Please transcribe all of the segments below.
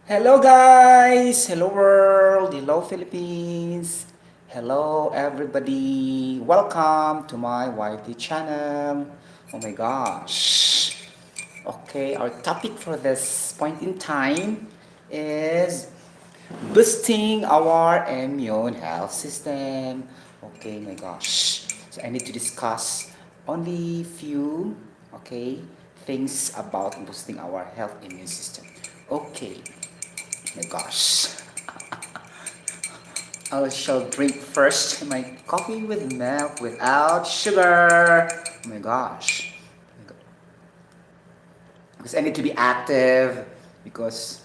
Hello guys, hello world, hello Philippines, hello everybody. Welcome to my YT channel. Oh my gosh. Okay, our topic for this point in time is boosting our immune health system. Okay, my gosh. So I need to discuss only few okay things about boosting our health immune system. Okay, my gosh. I shall drink first my coffee with milk without sugar. Oh my gosh. Because I need to be active because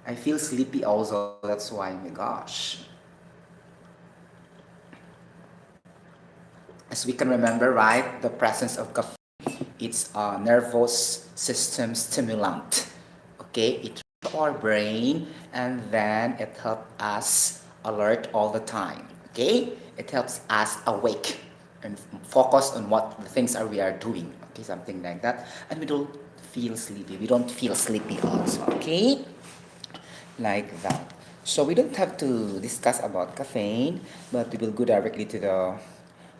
I feel sleepy also. That's why, oh my gosh. As we can remember, right, the presence of caffeine, it's a nervous system stimulant. Okay, it our brain and then it helps us alert all the time. Okay, it helps us awake and focus on what the things are we are doing. Okay, something like that, and we don't feel sleepy. We don't feel sleepy also. Okay, like that. So we don't have to discuss about caffeine, but we will go directly to the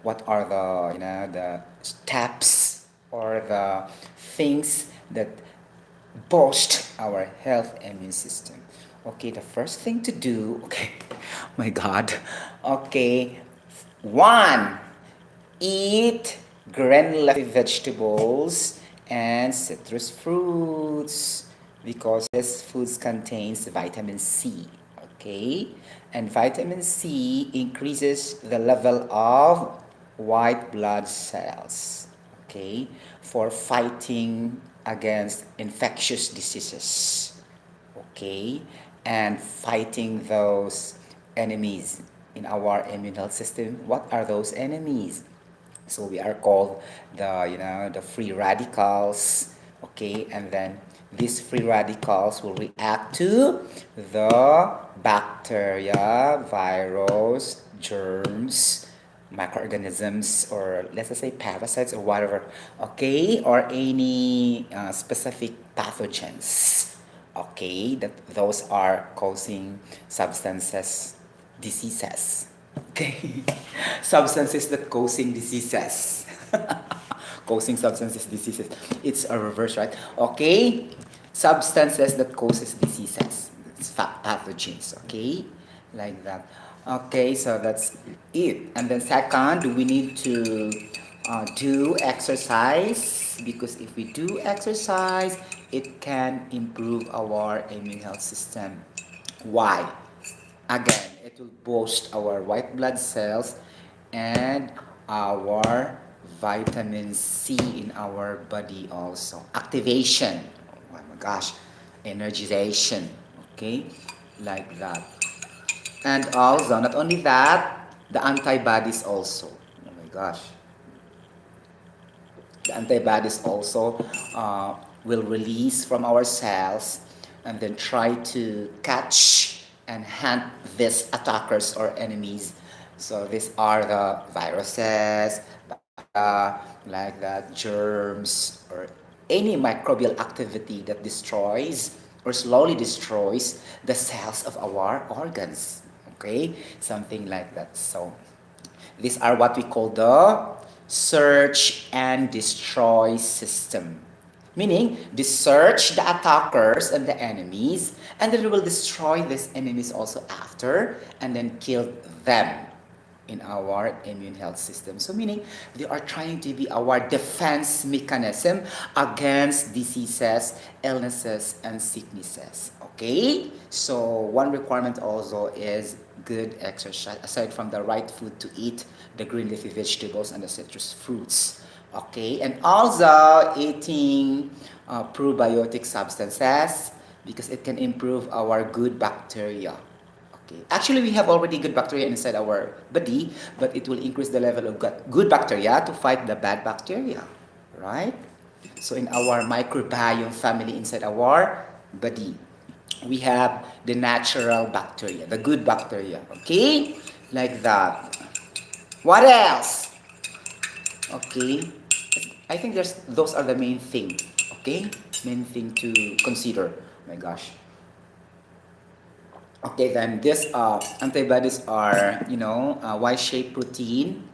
what are the the steps or the things that boost our health immune system. Okay, the first thing to do, okay, my God, okay, one, eat granulated vegetables and citrus fruits because these foods contains vitamin C. Okay, and vitamin C increases the level of white blood cells. Okay, for fighting against infectious diseases. Okay, and fighting those enemies in our immune health system. What are those enemies? So we are called the free radicals. Okay, and then these free radicals will react to the bacteria, virus, germs, microorganisms, or let's just say parasites or whatever. Okay, or any specific pathogens. Okay, that those are causing substances, diseases. Okay, substances that causing diseases. Causing substances diseases. It's a reverse, right? Okay, substances that causes diseases. It's pathogens. Okay, like that. Okay, so that's it. And then second, we need to do exercise because if we do exercise, it can improve our immune health system. Why? Again, it will boost our white blood cells and our vitamin C in our body also. Activation. Oh my gosh. Energization. Okay? Like that. And also, not only that, the antibodies also. Oh my gosh. The antibodies also will release from our cells and then try to catch and hunt these attackers or enemies. So these are the viruses, bacteria, like that, germs, or any microbial activity that destroys or slowly destroys the cells of our organs. Okay, something like that. So these are what we call the search and destroy system. Meaning, they search the attackers and the enemies, and then we will destroy these enemies also after, and then kill them in our immune health system. So meaning, they are trying to be our defense mechanism against diseases, illnesses, and sicknesses. Okay? So one requirement also is good exercise, aside from the right food to eat, the green leafy vegetables and the citrus fruits. Okay, and also eating probiotic substances because it can improve our good bacteria. Okay, actually we have already good bacteria inside our body, but it will increase the level of good bacteria to fight the bad bacteria, right? So in our microbiome family inside our body, we have the natural bacteria, the good bacteria. Okay, like that. What else? Okay, I think there's those are the main thing. Okay, main thing to consider. Oh my gosh. Okay, then these antibodies are, Y-shaped protein.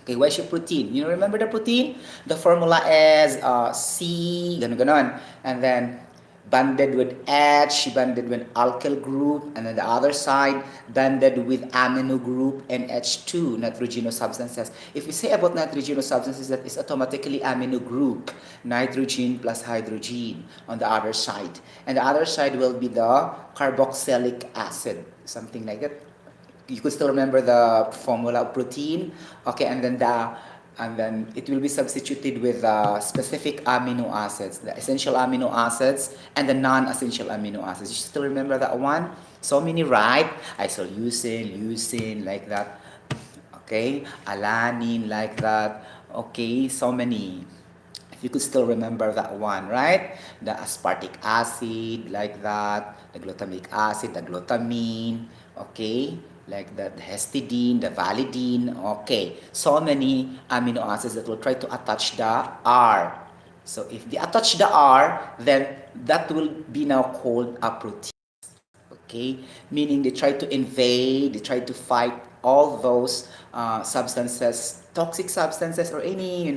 Okay, Y-shaped protein. You remember the protein? The formula is C, ganon ganon. And then bonded with H, bonded with alkyl group, and then the other side bonded with amino group NH2, nitrogenous substances. If we say about nitrogenous substances, that is automatically amino group, nitrogen plus hydrogen on the other side. And the other side will be the carboxylic acid, something like that. You could still remember the formula of protein. Okay, and then it will be substituted with specific amino acids, the essential amino acids and the non-essential amino acids. You still remember that one? So many, right? Isoleucine, leucine, like that. Okay, alanine, like that. Okay, so many. If you could still remember that one, right? The aspartic acid, like that. The glutamic acid, the glutamine. Okay, like the histidine, the validine. Okay, so many amino acids that will try to attach the R. So if they attach the R, then that will be now called a protein. Okay, meaning they try to invade, they try to fight all those substances, toxic substances, or any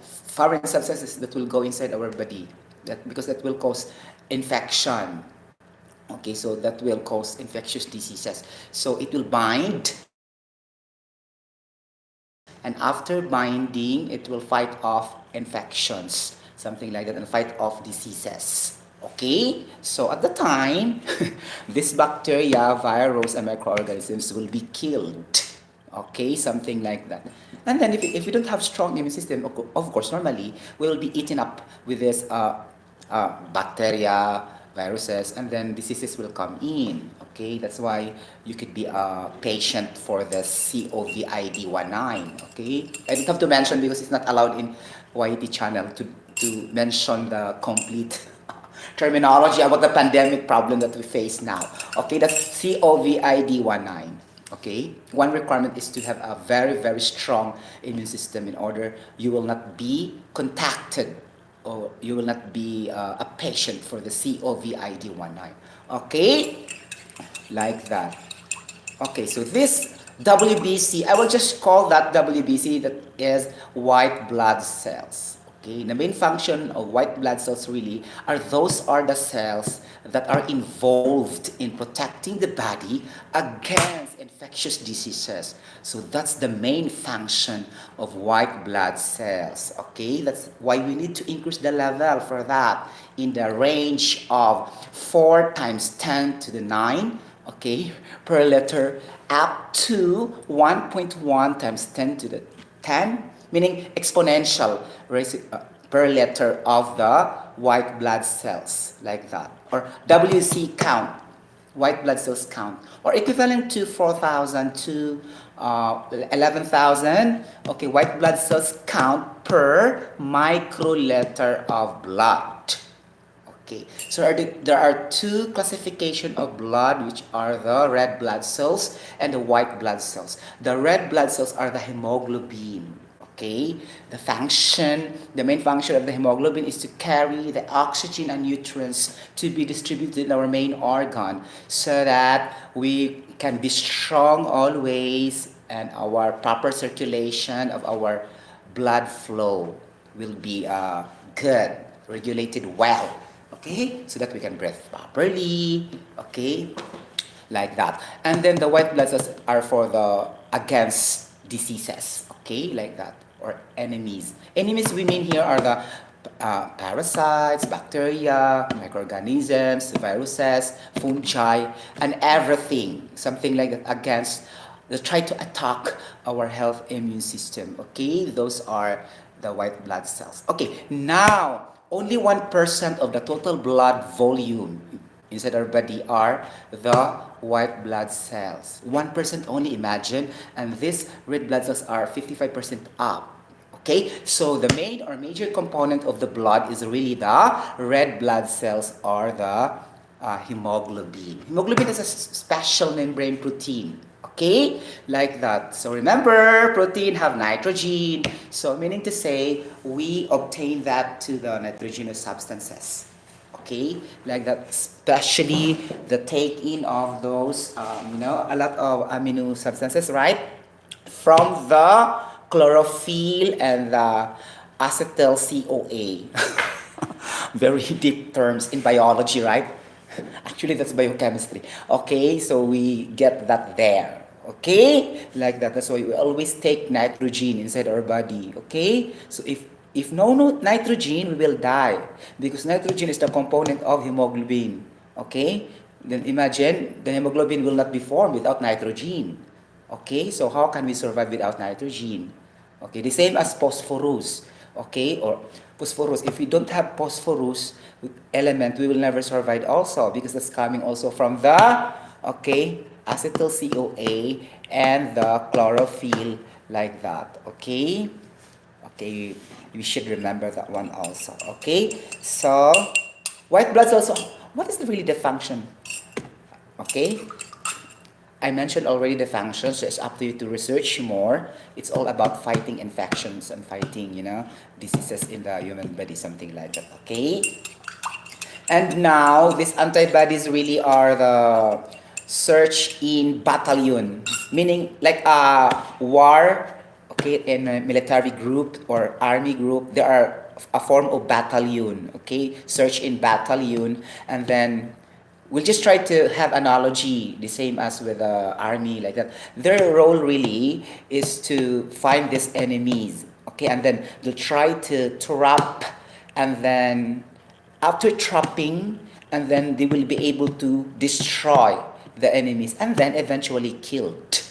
foreign substances that will go inside our body. That because that will cause infection. Okay, so that will cause infectious diseases. So it will bind, and after binding, it will fight off infections, something like that, and fight off diseases. Okay, so at the time, this bacteria, virus, and microorganisms will be killed. Okay, something like that. And then if you don't have strong immune system, of course, normally we will be eaten up with this bacteria, viruses, and then diseases will come in. Okay, that's why you could be a patient for the COVID-19. Okay, I don't have to mention because it's not allowed in YT channel to mention the complete terminology about the pandemic problem that we face now. Okay, that's COVID-19. Okay, one requirement is to have a very, very strong immune system in order you will not be contacted or you will not be a patient for the COVID-19. Okay, like that. Okay, so this WBC, I will just call that WBC, that is white blood cells. Okay, the main function of white blood cells really are the cells that are involved in protecting the body against infectious diseases. So that's the main function of white blood cells. Okay, that's why we need to increase the level for that in the range of 4 times 10 to the 9, okay, per liter, up to 1.1 times 10 to the 10, meaning exponential per liter of the white blood cells, like that, or WC count, white blood cells count, or equivalent to 4,000 to 11,000, okay, white blood cells count per microliter of blood. Okay, so there are two classification of blood, which are the red blood cells and the white blood cells. The red blood cells are the hemoglobin. Okay, the main function of the hemoglobin is to carry the oxygen and nutrients to be distributed in our main organ so that we can be strong always, and our proper circulation of our blood flow will be good, regulated well. Okay, so that we can breathe properly. Okay, like that. And then the white blood cells are for the against diseases. Okay, like that, or enemies. Enemies we mean here are the parasites, bacteria, microorganisms, viruses, fungi, and everything. Something like that against. They try to attack our health immune system. Okay, those are the white blood cells. Okay, now only 1% of the total blood volume inside our body are the white blood cells. 1% only, imagine, and these red blood cells are 55% up. Okay, so the main or major component of the blood is really the red blood cells or the hemoglobin. Hemoglobin is a special membrane protein. Okay, like that. So remember, protein have nitrogen. So meaning to say, we obtain that to the nitrogenous substances. Okay, like that, especially the take in of those, a lot of amino substances, right? From the chlorophyll and the acetyl CoA. Very deep terms in biology, right? Actually, that's biochemistry. Okay, so we get that there. Okay, like that. That's why we always take nitrogen inside our body. Okay, so if no nitrogen, we will die because nitrogen is the component of hemoglobin. Okay, then imagine the hemoglobin will not be formed without nitrogen. Okay, so how can we survive without nitrogen? Okay, the same as phosphorus. Okay, or phosphorus. If we don't have phosphorus element, we will never survive also because that's coming also from the, okay, acetyl CoA and the chlorophyll, like that. Okay, okay, we should remember that one also. Okay, so white blood cells. What is really the function? Okay, I mentioned already the functions, so it's up to you to research more. It's all about fighting infections and fighting, diseases in the human body, something like that. Okay? And now, these antibodies really are the search in battalion, meaning like a war, okay, in a military group or army group, there are a form of battalion, okay, search in battalion, and then we'll just try to have analogy the same as with the army, like that. Their role really is to find these enemies, okay, and then they'll try to trap, and then after trapping, and then they will be able to destroy the enemies and then eventually killed.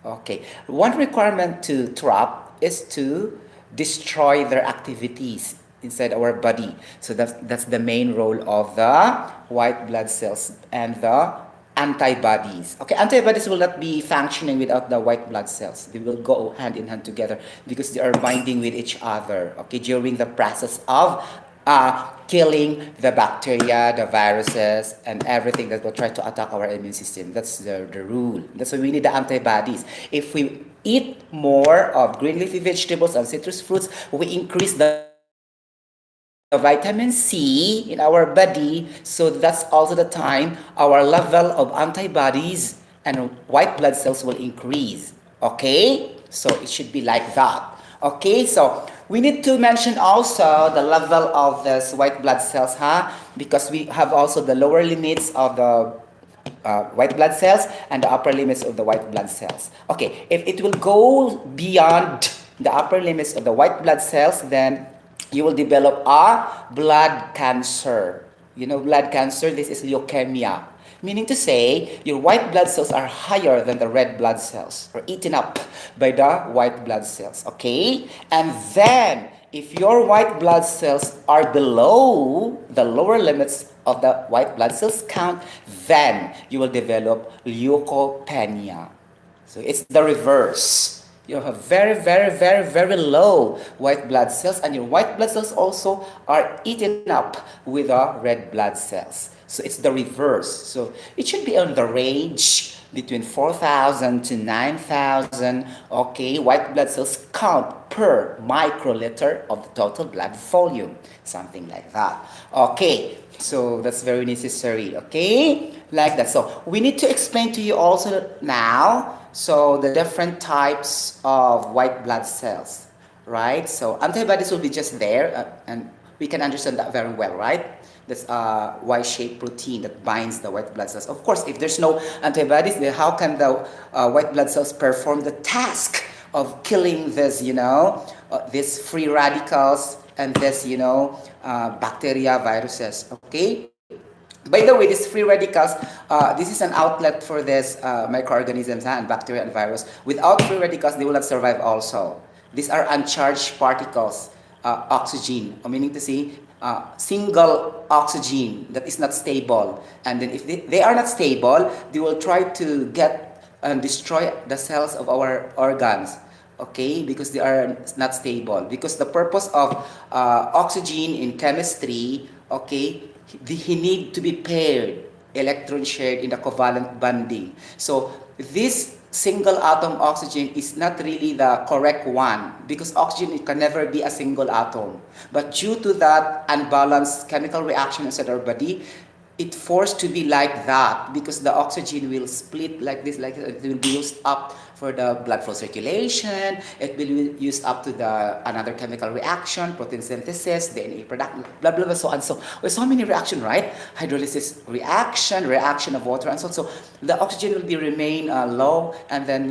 Okay, one requirement to trap is to destroy their activities inside our body. So that's the main role of the white blood cells and the antibodies. Okay, antibodies will not be functioning without the white blood cells. They will go hand in hand together because they are binding with each other. Okay, during the process of killing the bacteria, the viruses, and everything that will try to attack our immune system. That's the rule. That's why we need the antibodies. If we eat more of green leafy vegetables and citrus fruits, we increase the vitamin C in our body. So that's also the time our level of antibodies and white blood cells will increase. Okay? So it should be like that. Okay, so we need to mention also the level of this white blood cells, because we have also the lower limits of the white blood cells and the upper limits of the white blood cells. Okay, if it will go beyond the upper limits of the white blood cells, then you will develop a blood cancer. You know, blood cancer, this is leukemia. Meaning to say, your white blood cells are higher than the red blood cells, or eaten up by the white blood cells, okay? And then, if your white blood cells are below the lower limits of the white blood cells count, then you will develop leukopenia. So it's the reverse. You have very, very, very, very low white blood cells, and your white blood cells also are eaten up with the red blood cells. So it's the reverse. So it should be on the range between 4,000 to 9,000, okay, white blood cells count per microliter of the total blood volume, something like that. Okay, so that's very necessary, okay, like that. So we need to explain to you also now, so the different types of white blood cells, right? So antibodies will be just there, and we can understand that very well, right? That's a Y-shaped protein that binds the white blood cells. Of course, if there's no antibodies, then how can the white blood cells perform the task of killing this, these free radicals and this, bacteria, viruses, okay? By the way, these free radicals, this is an outlet for this microorganisms and bacteria and virus. Without free radicals, they will not survive also. These are uncharged particles, oxygen, meaning to say, single oxygen that is not stable. And then if they are not stable, they will try to get and destroy the cells of our organs. Okay, because they are not stable. Because the purpose of oxygen in chemistry, okay, he need to be paired, electron shared in the covalent bonding. So this single atom oxygen is not really the correct one, because oxygen can never be a single atom. But due to that unbalanced chemical reaction inside our body, it forced to be like that, because the oxygen will split like this, like it will be used up for the blood flow circulation, it will be used up to the another chemical reaction, protein synthesis, DNA production, blah blah blah, so on. So with so many reaction, right? Hydrolysis reaction, reaction of water and so on. So the oxygen will be remain low, and then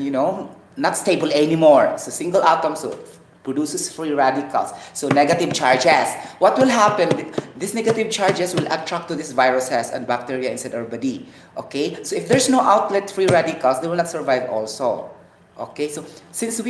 not stable anymore. So single atom, so produces free radicals. So negative charges. What will happen? These negative charges will attract to these viruses and bacteria inside our body. Okay? So if there's no outlet free radicals, they will not survive also. Okay? So since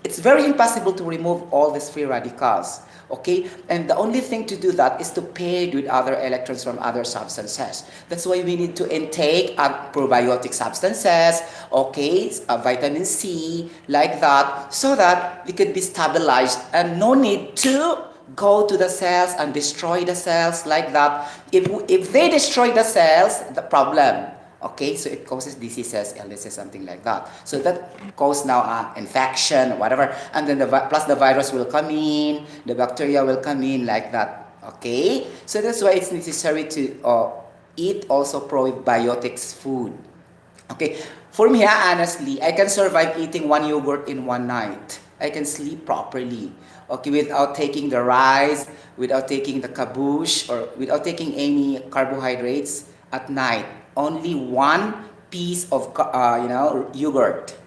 it's very impossible to remove all these free radicals. Okay, and the only thing to do that is to pair with other electrons from other substances. That's why we need to intake probiotic substances, okay, vitamin C, like that, so that they could be stabilized and no need to go to the cells and destroy the cells like that. If they destroy the cells, the problem. Okay, so it causes diseases, illnesses, something like that. So that causes now infection, whatever, and then plus the virus will come in, the bacteria will come in like that. Okay, so that's why it's necessary to eat also probiotics food. Okay, for me, honestly, I can survive eating one yogurt in one night. I can sleep properly. Okay, without taking the rice, without taking the caboose, or without taking any carbohydrates at night. Only one piece of yogurt,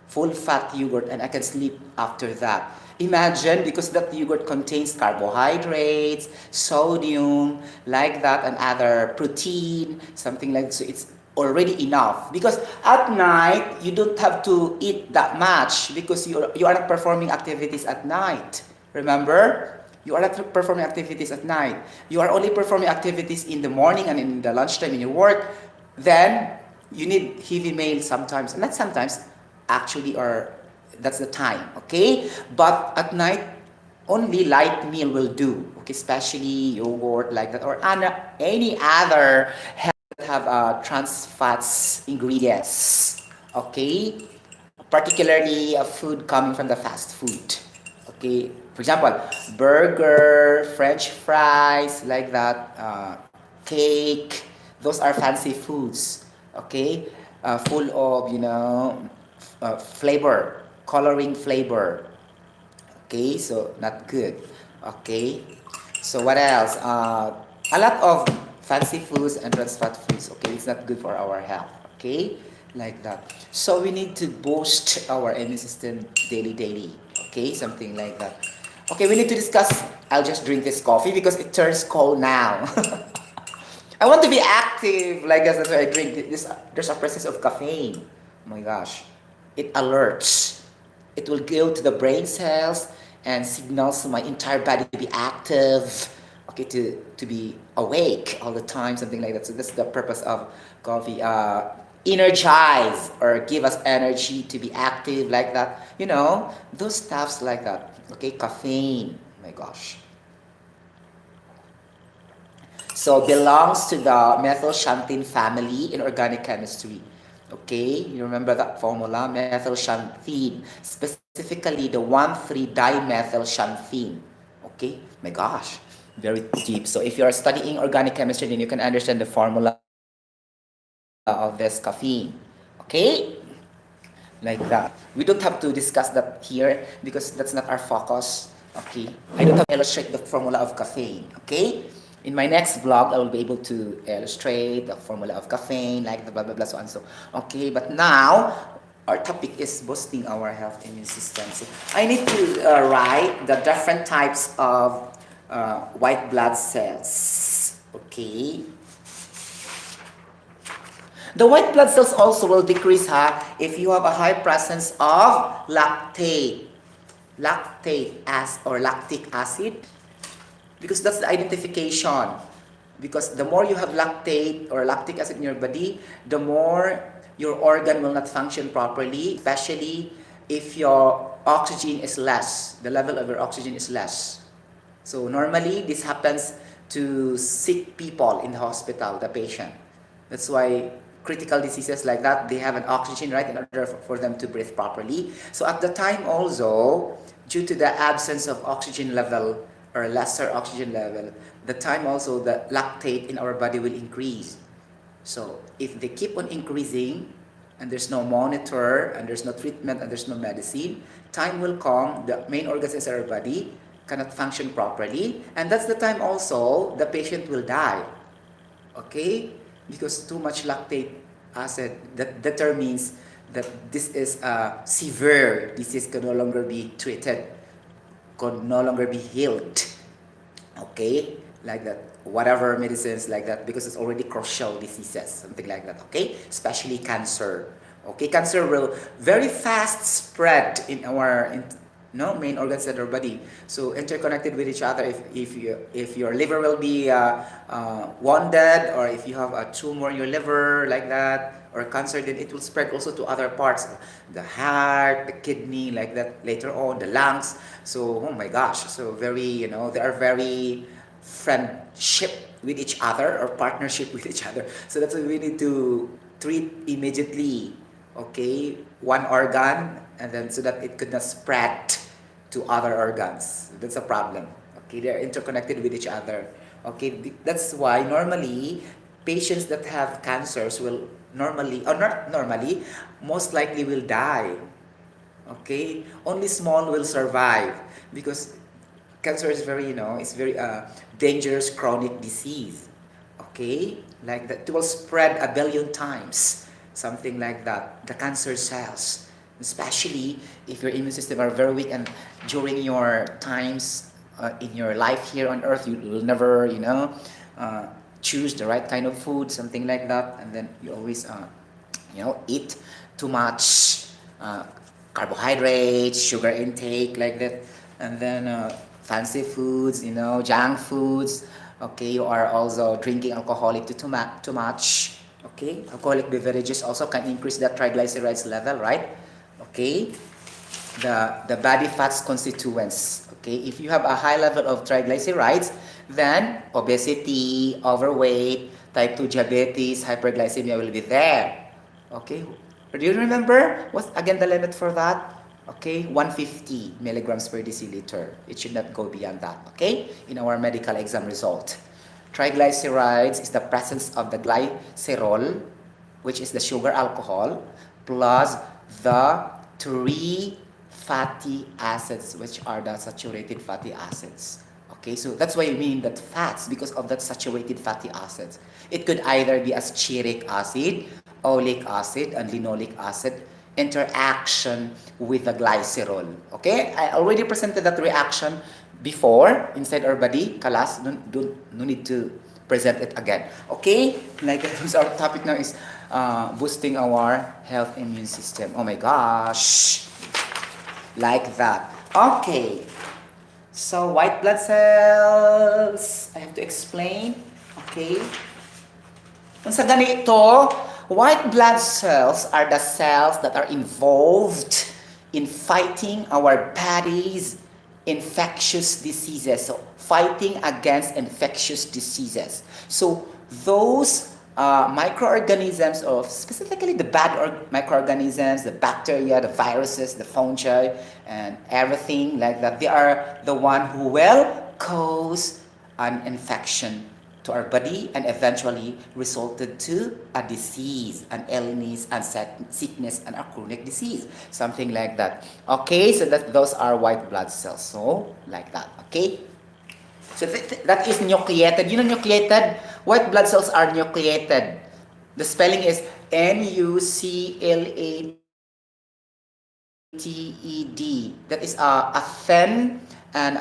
full fat yogurt, and I can sleep after that. Imagine, because that yogurt contains carbohydrates, sodium, like that, and other protein, something like that. So it's already enough, because at night you don't have to eat that much, because you are not performing activities at night. Remember? You are not performing activities at night. You are only performing activities in the morning and in the lunchtime in your work. Then you need heavy meal sometimes, not sometimes, actually, or that's the time, okay? But at night, only light meal will do, okay? Especially yogurt like that, or any other that have trans fats ingredients, okay? Particularly food coming from the fast food, okay? For example, burger, French fries, like that, cake. Those are fancy foods, okay? Full of, flavor, coloring flavor. Okay, so not good. Okay, so what else? A lot of fancy foods and trans fat foods. Okay, it's not good for our health. Okay, like that. So we need to boost our immune system daily. Okay, something like that. Okay, we need to discuss. I'll just drink this coffee because it turns cold now. I want to be active, like that's why I drink this. There's a presence of caffeine. Oh my gosh, it alerts. It will go to the brain cells and signals my entire body to be active. Okay, to be awake all the time, something like that. So that's the purpose of coffee. Energize or give us energy to be active, like that. Those stuffs like that. Okay, caffeine. Oh my gosh. So belongs to the methylxanthine family in organic chemistry. Okay, you remember that formula, methylxanthine, specifically the 1,3-dimethylxanthine. Okay, my gosh, very deep. So if you are studying organic chemistry, then you can understand the formula of this caffeine. Okay, like that. We don't have to discuss that here because that's not our focus. Okay, I don't have to illustrate the formula of caffeine. Okay. In my next vlog, I will be able to illustrate the formula of caffeine, like the blah blah blah, so on. So, okay, but now our topic is boosting our health immune system. So I need to write the different types of white blood cells. Okay. The white blood cells also will decrease if you have a high presence of lactate or lactic acid. Because that's the identification. Because the more you have lactate or lactic acid in your body, the more your organ will not function properly, especially if your oxygen is less, the level of your oxygen is less. So normally this happens to sick people in the hospital, the patient. That's why critical diseases like that, they have an oxygen, right, in order for them to breathe properly. So at the time also, due to the absence of oxygen level or lesser oxygen level, the time also the lactate in our body will increase. So if they keep on increasing and there's no monitor and there's no treatment and there's no medicine, time will come, the main organs in our body cannot function properly, and that's the time also the patient will die. Okay? Because too much lactate acid, that determines that this is a severe disease, can no longer be treated, could no longer be healed. Okay, like that, whatever medicines like that, because it's already crucial diseases, something like that. Okay, especially cancer. Okay, cancer will very fast spread in our no main organs in our body, so interconnected with each other. If your liver will be wounded, or if you have a tumor in your liver like that, or cancer, then it will spread also to other parts, the heart, the kidney, like that, later on the lungs. So oh my gosh, so very, they are very friendship with each other or partnership with each other. So that's why we need to treat immediately, okay, one organ, and then so that it could not spread to other organs. That's a problem. Okay, they're interconnected with each other. Okay, that's why normally patients that have cancers will normally, or not normally, most likely will die. Okay, only small will survive, because cancer is very, it's very dangerous chronic disease. Okay, like that, it will spread a billion times, something like that, the cancer cells, especially if your immune system are very weak, and during your times in your life here on earth, you will never, uh, choose the right kind of food, something like that, and then you always eat too much uh, carbohydrates, sugar intake, like that, and then fancy foods, junk foods. Okay, you are also drinking alcoholic too much. Okay, alcoholic beverages also can increase the triglycerides level, right? Okay, the body fats constituents. Okay, if you have a high level of triglycerides, then obesity, overweight, type 2 diabetes, hyperglycemia will be there. Okay, do you remember what's again the limit for that? Okay, 150 milligrams per deciliter. It should not go beyond that. Okay, in our medical exam result. Triglycerides is the presence of the glycerol, which is the sugar alcohol, plus the three fatty acids, which are the saturated fatty acids. Okay, so that's why you mean that fats, because of that saturated fatty acids. It could either be as stearic acid, oleic acid, and linoleic acid interaction with the glycerol. Okay, I already presented that reaction before inside our body. Kalas, no need to present it again. Okay, like our topic now is boosting our health immune system. Oh my gosh, like that. Okay, so white blood cells, I have to explain. Okay, kung sa ganito, white blood cells are the cells that are involved in fighting our body's infectious diseases. So, fighting against infectious diseases. So, those microorganisms, of specifically the bad microorganisms, the bacteria, the viruses, the fungi, and everything like that, they are the one who will cause an infection to our body and eventually resulted to a disease, an illness, and sickness, and a chronic disease, something like that. Okay, so those are white blood cells. So like that. Okay. So that is nucleated. You know nucleated? White blood cells are nucleated. The spelling is Nucleated. That is a thin and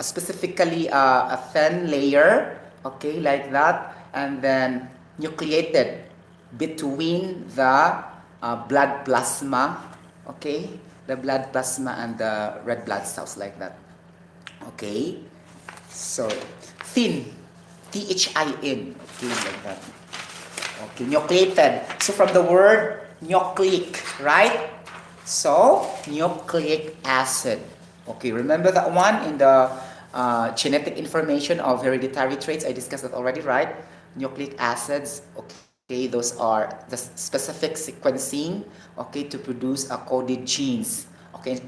specifically a thin layer. Okay, like that. And then nucleated between the blood plasma. Okay, the blood plasma and the red blood cells, like that. Okay, so thin, Thin. Okay, like that. Okay, nucleated. So from the word nucleic, right? So nucleic acid. Okay, remember that one in the genetic information of hereditary traits. I discussed that already, right? Nucleic acids. Okay, Okay, those are the specific sequencing, okay, to produce a coded genes, okay,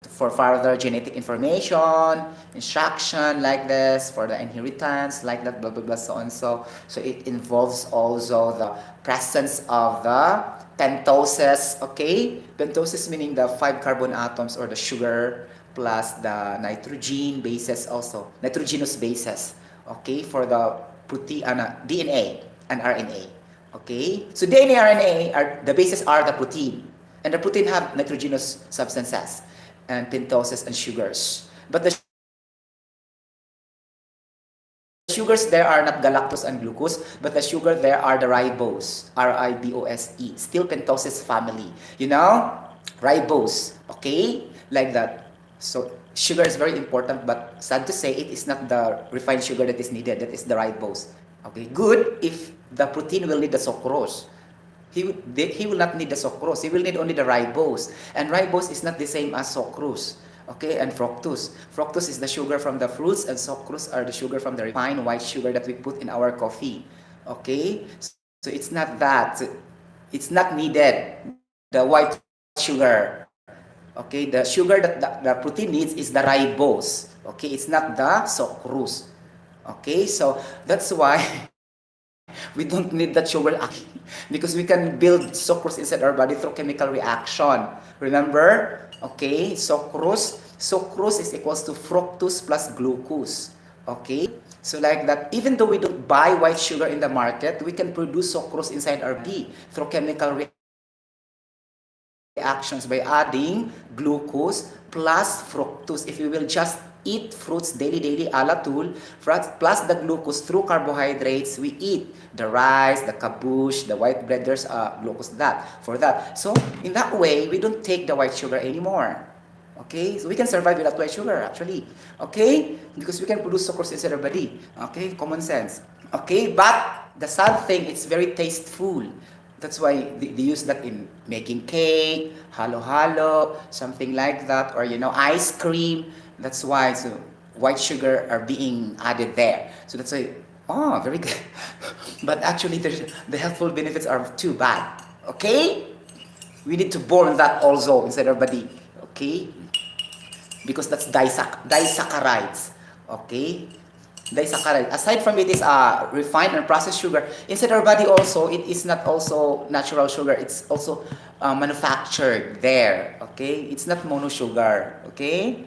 for further genetic information, instruction like this, for the inheritance like that, blah blah blah, so on. So it involves also the presence of the pentoses, okay? Pentoses meaning the 5 carbon atoms or the sugar plus the nitrogen bases also, nitrogenous bases, okay, for the protein, DNA and RNA. Okay? So DNA, RNA, are the bases are the protein. And the protein have nitrogenous substances and pentoses and sugars. But the sugars there are not galactose and glucose, but the sugar there are the ribose, R-I-B-O-S-E, still pentoses family. You know? Ribose, okay? Like that. So sugar is very important, but sad to say, it is not the refined sugar that is needed, that is the ribose. Okay, good if the protein will need the sucrose. He will not need the sucrose. He will need only the ribose. And ribose is not the same as sucrose. Okay, and fructose. Fructose is the sugar from the fruits, and sucrose are the sugar from the refined white sugar that we put in our coffee. Okay, so it's not that. It's not needed. The white sugar. Okay, the sugar that the protein needs is the ribose. Okay, it's not the sucrose. Okay, so that's why we don't need that sugar because we can build sucrose inside our body through chemical reaction. Remember? Okay, sucrose is equals to fructose plus glucose. Okay? So like that, even though we don't buy white sugar in the market, we can produce sucrose inside our body through chemical reactions by adding glucose plus fructose. If we will just eat fruits daily ala tool, plus the glucose through carbohydrates, we eat the rice, the kabush, the white bread, there's glucose for that. So in that way, we don't take the white sugar anymore. Okay, so we can survive without white sugar actually. Okay, because we can produce sucrose inside our body. Okay, common sense. Okay, but the sad thing, it's very tasteful. That's why they use that in making cake, halo-halo, something like that, or ice cream. That's why white sugar are being added there. So that's why, oh, very good. But actually, the healthful benefits are too bad. Okay, we need to burn that also inside our body. Okay, because that's disaccharides. Okay, disaccharide. Aside from it is refined and processed sugar, inside our body also, it is not also natural sugar. It's also manufactured there. Okay, it's not mono sugar. Okay,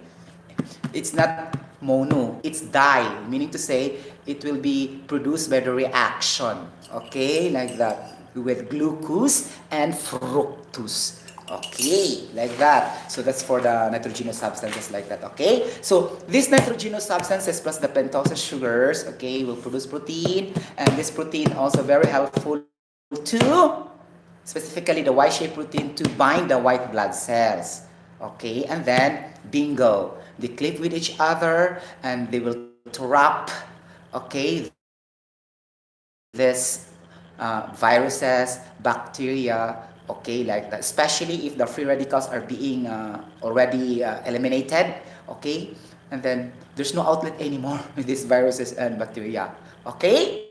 it's not mono. It's di, meaning to say it will be produced by the reaction. Okay, like that, with glucose and fructose. Okay, like that. So that's for the nitrogenous substances like that. Okay, so these nitrogenous substances plus the pentose sugars, okay, will produce protein, and this protein also very helpful to, specifically the Y-shaped protein, to bind the white blood cells. Okay, and then bingo, they clip with each other and they will trap, okay, this viruses, bacteria, okay, like that, especially if the free radicals are being already eliminated, okay, and then there's no outlet anymore with these viruses and bacteria, okay,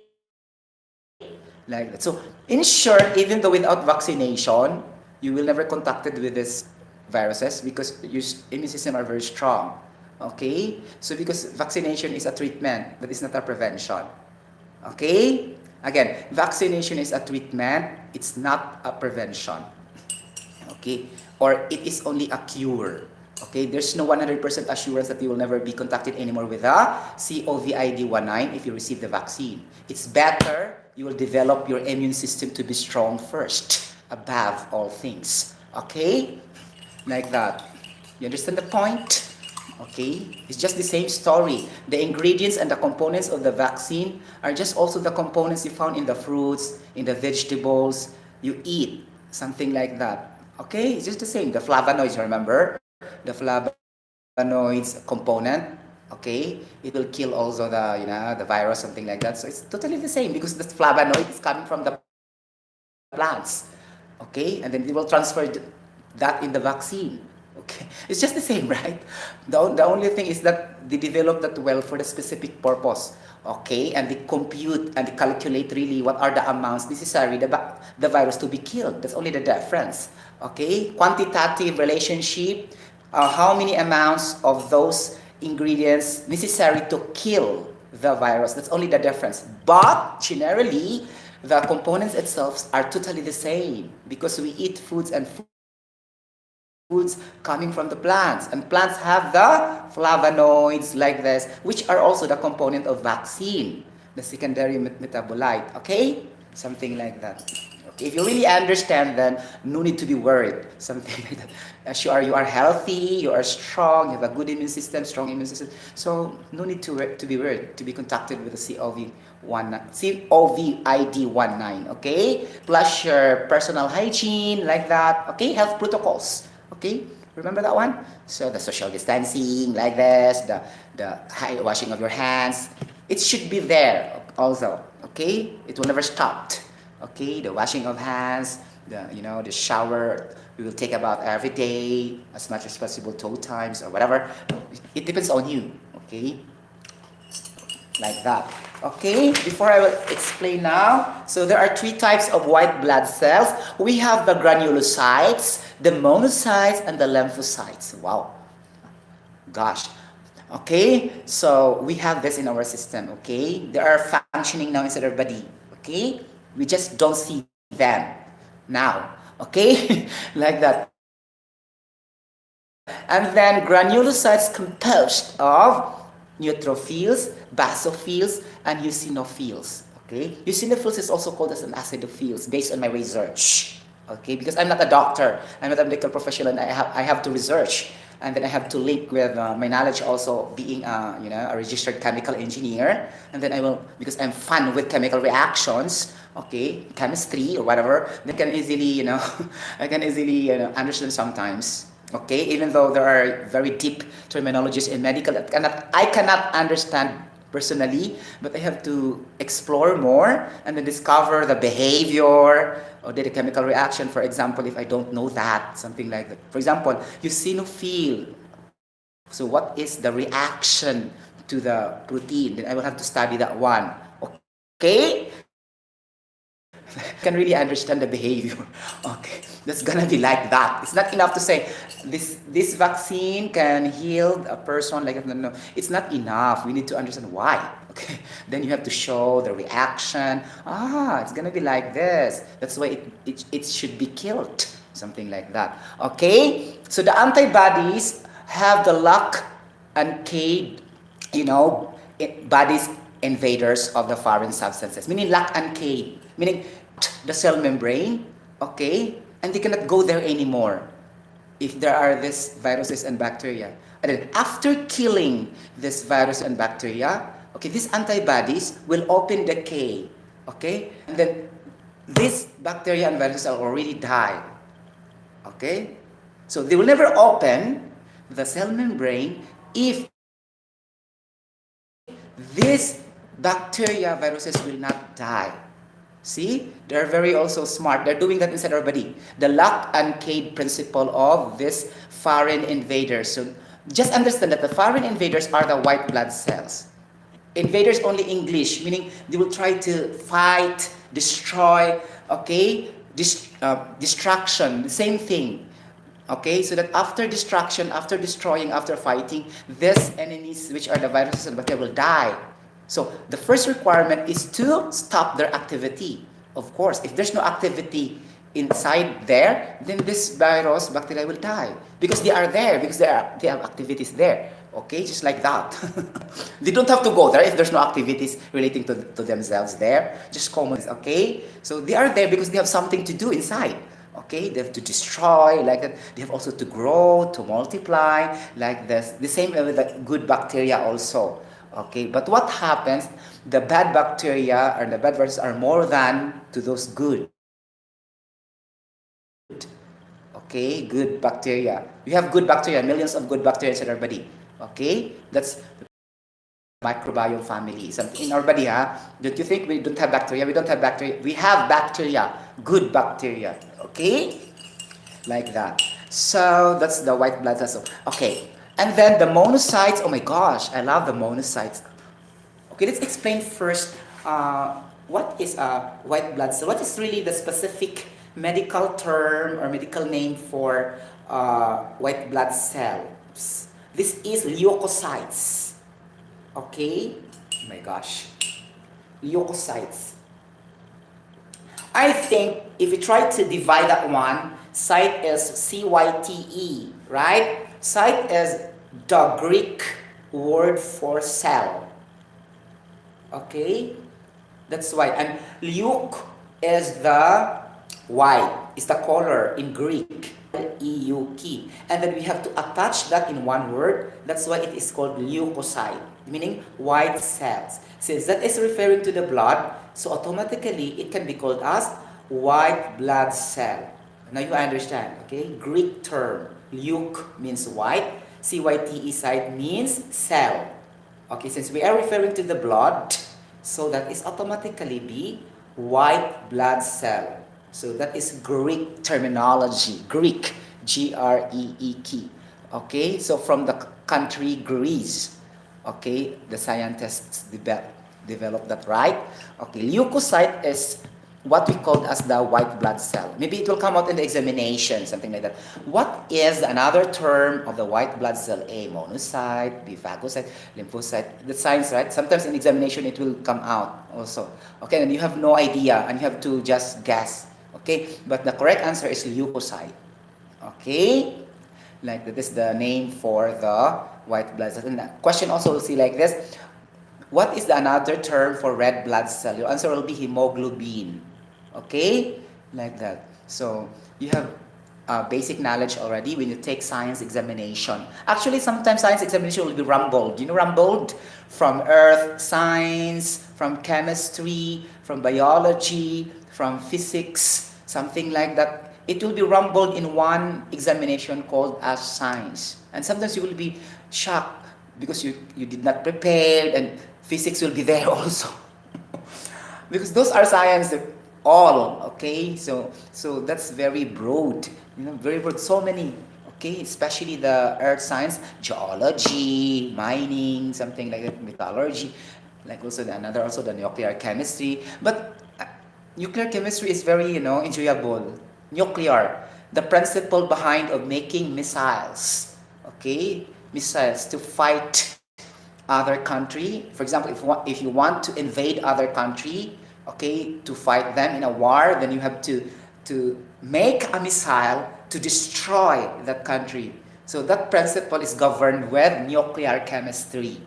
like that. So in short, even though without vaccination, you will never contacted with these viruses because your immune system are very strong, okay. So because vaccination is a treatment, that is not a prevention, okay. Again, vaccination is a treatment, it's not a prevention. Okay? Or it is only a cure. Okay? There's no 100% assurance that you will never be contacted anymore with a COVID-19 if you receive the vaccine. It's better you will develop your immune system to be strong first, above all things. Okay? Like that. You understand the point? Okay, it's just the same story. The ingredients and the components of the vaccine are just also the components you found in the fruits, in the vegetables you eat, something like that. Okay, it's just the same. The flavonoids, remember? The flavonoids component, okay, it will kill also the virus, something like that. So it's totally the same because the flavonoid is coming from the plants. Okay, and then they will transfer that in the vaccine. Okay, it's just the same, right? The only thing is that they develop that well for the specific purpose. Okay, and they compute and they calculate really what are the amounts necessary the virus to be killed. That's only the difference. Okay, quantitative relationship, how many amounts of those ingredients necessary to kill the virus. That's only the difference. But generally, the components itself are totally the same because we eat foods and foods coming from the plants, and plants have the flavonoids like this, which are also the component of vaccine, the secondary metabolite. Okay, something like that. Okay, if you really understand, then no need to be worried, something like that. Sure, you are healthy, you are strong, you have a good immune system, strong immune system, so no need to be worried, to be contacted with the COVID-19, okay? Plus your personal hygiene, like that, okay? Health protocols, okay? Remember that one? So the social distancing, like this, the washing of your hands, it should be there also, okay? It will never stop, okay? The washing of hands, the shower, we will take about every day, as much as possible, 2 times or whatever. It depends on you, okay? Like that. Okay, before I will explain now, so there are 3 types of white blood cells. We have the granulocytes, the monocytes, and the lymphocytes. Wow, gosh. Okay, so we have this in our system. Okay, they are functioning now inside our body. Okay, we just don't see them now. Okay, like that. And then granulocytes composed of neutrophils, basophils, and eosinophils. Okay, eosinophils is also called as an acidophils based on my research. Okay, because I'm not a doctor, I'm not a medical professional, and I have to research, and then I have to link with my knowledge also being a registered chemical engineer, and then I will, because I'm fun with chemical reactions, okay, chemistry or whatever, then can easily I can easily understand sometimes. Okay, even though there are very deep terminologies in medical that I cannot understand personally, but I have to explore more and then discover the behavior or the chemical reaction. For example, if I don't know that, something like that. For example, eosinophil. So what is the reaction to the protein? Then I will have to study that one. Okay? Can really understand the behavior. Okay, that's gonna be like that. It's not enough to say this vaccine can heal a person like that. No, it's not enough. We need to understand why. Okay, then you have to show the reaction. It's gonna be like this. That's why it should be killed. Something like that. Okay, so the antibodies have the lock and cage, bodies invaders of the foreign substances, meaning lock and cage, meaning the cell membrane, okay, and they cannot go there anymore if there are these viruses and bacteria. And then after killing this virus and bacteria, okay, these antibodies will open the cage, okay, and then these bacteria and viruses are already died, okay, so they will never open the cell membrane if these bacteria viruses will not die. See, they're very also smart. They're doing that inside our body. The lock and cage principle of this foreign invaders. So just understand that the foreign invaders are the white blood cells. Invaders only English, meaning they will try to fight, destroy, okay? Destruction, the same thing. Okay, so that after destruction, after destroying, after fighting, these enemies, which are the viruses and bacteria, will die. So the first requirement is to stop their activity. Of course, if there's no activity inside there, then this virus, bacteria will die. Because they are there, because they have activities there. Okay, just like that. They don't have to go there if there's no activities relating to themselves there. Just common, okay? So they are there because they have something to do inside. Okay, they have to destroy, like that. They have also to grow, to multiply, like this. The same with the good bacteria also. Okay, but what happens? The bad bacteria or the bad viruses are more than to those good. Okay, good bacteria. We have good bacteria, millions of good bacteria in our body. Okay, that's the microbial family. In our body, don't you think we don't have bacteria? We don't have bacteria. We have bacteria, good bacteria. Okay, like that. So that's the white blood cells. Okay. And then the monocytes. Oh my gosh, I love the monocytes. Okay, let's explain first what is a white blood cell. What is really the specific medical term or medical name for white blood cells? This is leukocytes. Okay? Oh my gosh. Leukocytes. I think if you try to divide that one, site is CYTE, right? Site is the Greek word for cell. Okay? That's why. And leuk is the white, is the color in Greek. Leuk. And then we have to attach that in one word. That's why it is called leukocyte, meaning white cells. Since that is referring to the blood, so automatically it can be called as white blood cell. Now you understand, okay? Greek term. Leuk means white. CYTE site means cell. Okay, since we are referring to the blood, so that is automatically be white blood cell. So that is Greek terminology. Greek, Greek. Okay, so from the country Greece. Okay, the scientists developed that, right? Okay, leukocyte is what we call as the white blood cell. Maybe it will come out in the examination, something like that. What is another term of the white blood cell? A, monocyte, B, phagocyte, lymphocyte. The science, right? Sometimes in examination it will come out also. Okay, and you have no idea and you have to just guess. Okay, but the correct answer is leukocyte. Okay, like that is the name for the white blood cell. And the question also will see like this. What is the another term for red blood cell? Your answer will be hemoglobin. Okay? Like that. So, you have basic knowledge already when you take science examination. Actually, sometimes science examination will be rumbled. You know, rumbled from earth science, from chemistry, from biology, from physics, something like that. It will be rumbled in one examination called as science. And sometimes you will be shocked because you did not prepare, and physics will be there also. Because those are science all, okay? So that's very broad, you know, very broad. So many, okay? Especially the earth science, geology, mining, something like that, metallurgy, like also also the nuclear chemistry. But nuclear chemistry is very, enjoyable. Nuclear, the principle behind of making missiles, okay? Missiles to fight other country. For example, if you want to invade other country, okay, to fight them in a war, then you have to make a missile to destroy that country. So that principle is governed with nuclear chemistry.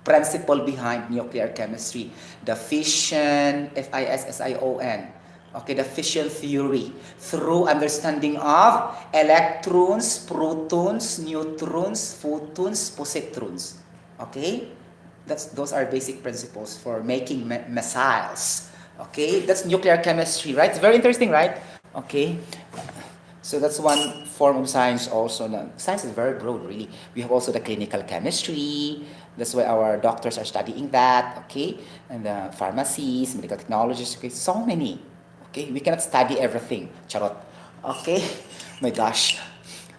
Principle behind nuclear chemistry, the fission, fission. Okay, the fission theory through understanding of electrons, protons, neutrons, photons, positrons. Okay, those are basic principles for making missiles. Okay, that's nuclear chemistry, right? It's very interesting, right? Okay, so that's one form of science also. Now, science is very broad, really. We have also the clinical chemistry. That's why our doctors are studying that, okay? And the pharmacies, medical technologists, okay? So many, okay? We cannot study everything. Charot. Okay? My gosh.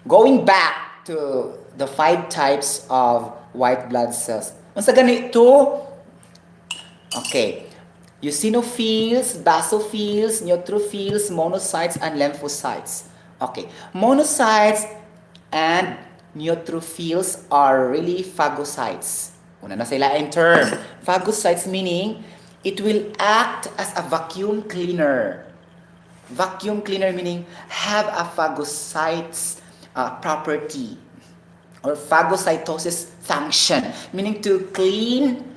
Going back to the 5 types of white blood cells. Unsa ganito? Okay. Eosinophils, basophils, neutrophils, monocytes, and lymphocytes. Okay. Monocytes and neutrophils are really phagocytes. Una na sila in term. Phagocytes meaning it will act as a vacuum cleaner. Vacuum cleaner meaning have a phagocytes property or phagocytosis function, meaning to clean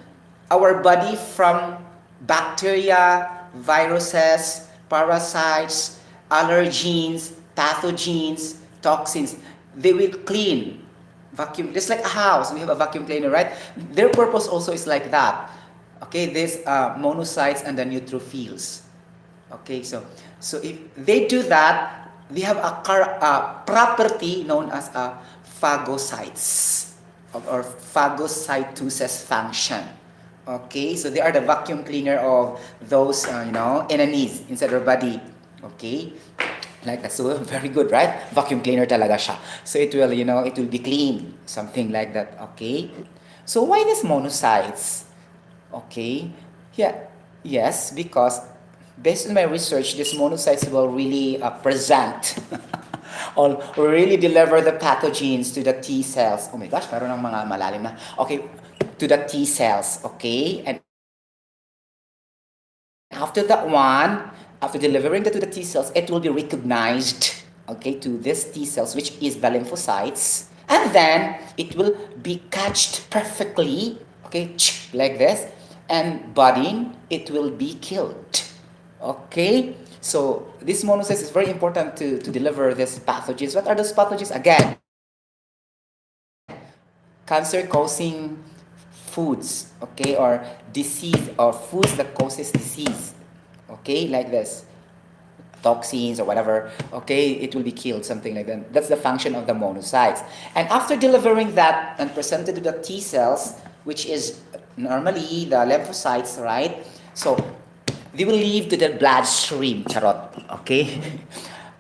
our body from bacteria, viruses, parasites, allergens, pathogens, toxins. They will clean, vacuum, just like a house. We have a vacuum cleaner, right? Their purpose also is like that. Okay, this monocytes and the neutrophils. Okay, so if they do that, they have a property known as a phagocytes or phagocytosis function. Okay, so they are the vacuum cleaner of those enemies inside our body. Okay, Like that. So very good, right? Vacuum cleaner talaga siya. So it will, it will be clean. Something like that. Okay. So why these monocytes? Okay. Yeah. Yes, because based on my research, these monocytes will really present or really deliver the pathogens to the T cells. Oh my gosh, meron ng mga malalim na. Okay, to the T cells. Okay, and after that one, after delivering that to the T cells, it will be recognized, okay, to this T cells, which is the lymphocytes, and then it will be catched perfectly, okay, like this, and budding, it will be killed, okay. So this monocytes is very important to deliver these pathogens. What are those pathogens? Again, cancer-causing foods, okay, or disease, or foods that causes disease, okay, like this, toxins or whatever, okay, it will be killed, something like that. That's the function of the monocytes. And after delivering that and presented to the T cells, which is normally the lymphocytes, right? So they will leave to the bloodstream, charot, okay?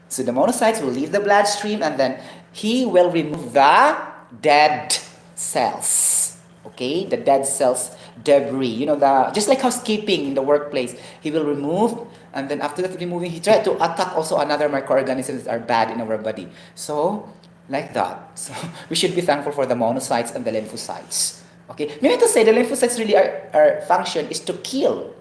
So the monocytes will leave the bloodstream, and then he will remove the dead cells, okay, the dead cells debris, the just like housekeeping in the workplace, he will remove, and then after that removing, he tried to attack also another microorganisms that are bad in our body. So like that. So we should be thankful for the monocytes and the lymphocytes. Okay, meaning to say the lymphocytes really are function is to kill,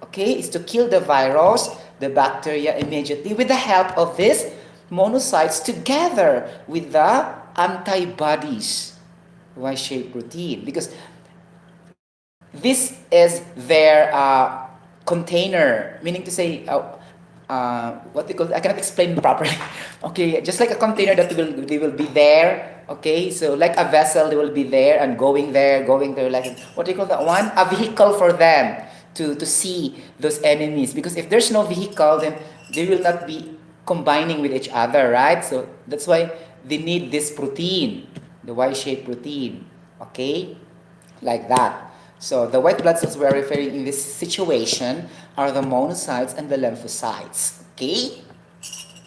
okay, is to kill the virus, the bacteria immediately with the help of these monocytes together with the antibodies, Y-shaped protein, because this is their container, meaning to say, what they call, I cannot explain properly. Okay, just like a container that they will be there. Okay, so like a vessel, they will be there and going there, like what do you call that one? A vehicle for them to see those enemies. Because if there's no vehicle, then they will not be combining with each other, right? So that's why they need this protein, the Y-shaped protein. Okay, like that. So the white blood cells we are referring in this situation are the monocytes and the lymphocytes. Okay?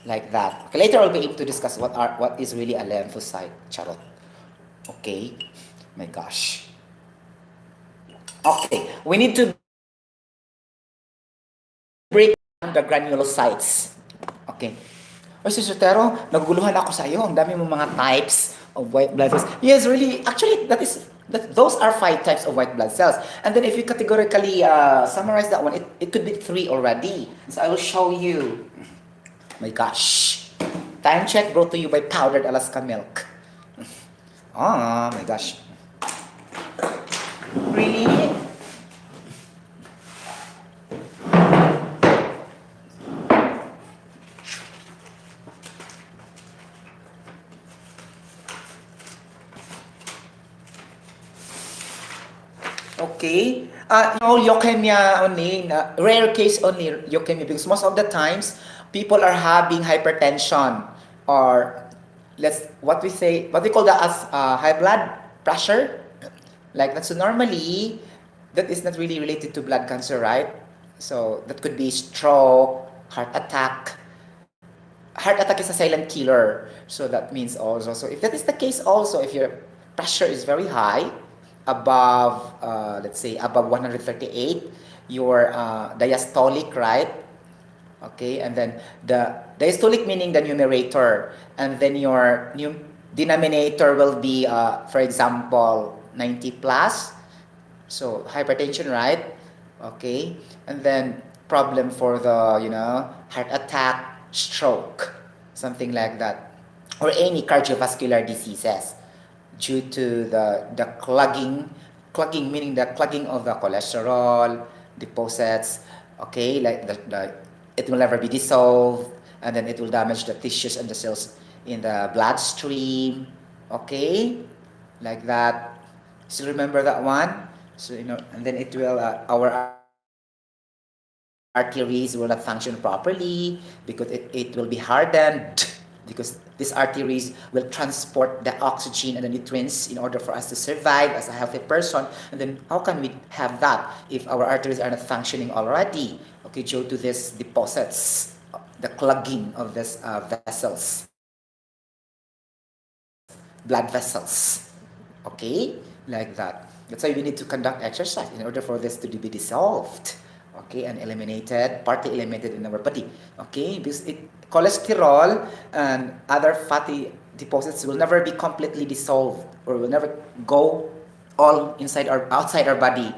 Like that. Okay, later I'll be able to discuss what is really a lymphocyte. Charot. Okay? My gosh. Okay, we need to break down the granulocytes. Okay. Oy, si Sotero, naguguluhan ako sa iyo. Ang dami mong mga types of white blood cells. Yes, really. Actually, those are 5 types of white blood cells. And then if you categorically summarize that one, it could be 3 already. So I will show you. My gosh. Time check brought to you by powdered Alaska milk. Oh my gosh. Really? Okay. Leukemia only, rare case only leukemia, because most of the times people are having hypertension, or what we call that as high blood pressure, like that. So normally that is not really related to blood cancer, right? So that could be stroke, heart attack. Heart attack is a silent killer. So that means also, so if that is the case also, if your pressure is very high, above, let's say, above 138, your diastolic, right? Okay, and then the diastolic meaning the numerator, and then your denominator will be, for example, 90 plus. So hypertension, right? Okay, and then problem for the, heart attack, stroke, something like that, or any cardiovascular diseases due to the clogging meaning the clogging of the cholesterol deposits, okay, like the it will never be dissolved, and then it will damage the tissues and the cells in the bloodstream, okay, like that. So remember that one. So and then it will our arteries will not function properly because it will be hardened, because these arteries will transport the oxygen and the nutrients in order for us to survive as a healthy person. And then how can we have that if our arteries are not functioning already, okay, due to these deposits, the clogging of this vessels, blood vessels. Okay, like that. That's why we need to conduct exercise in order for this to be dissolved. Okay, and eliminated, partly eliminated in our body. Okay, because cholesterol and other fatty deposits will never be completely dissolved or will never go all inside or outside our body.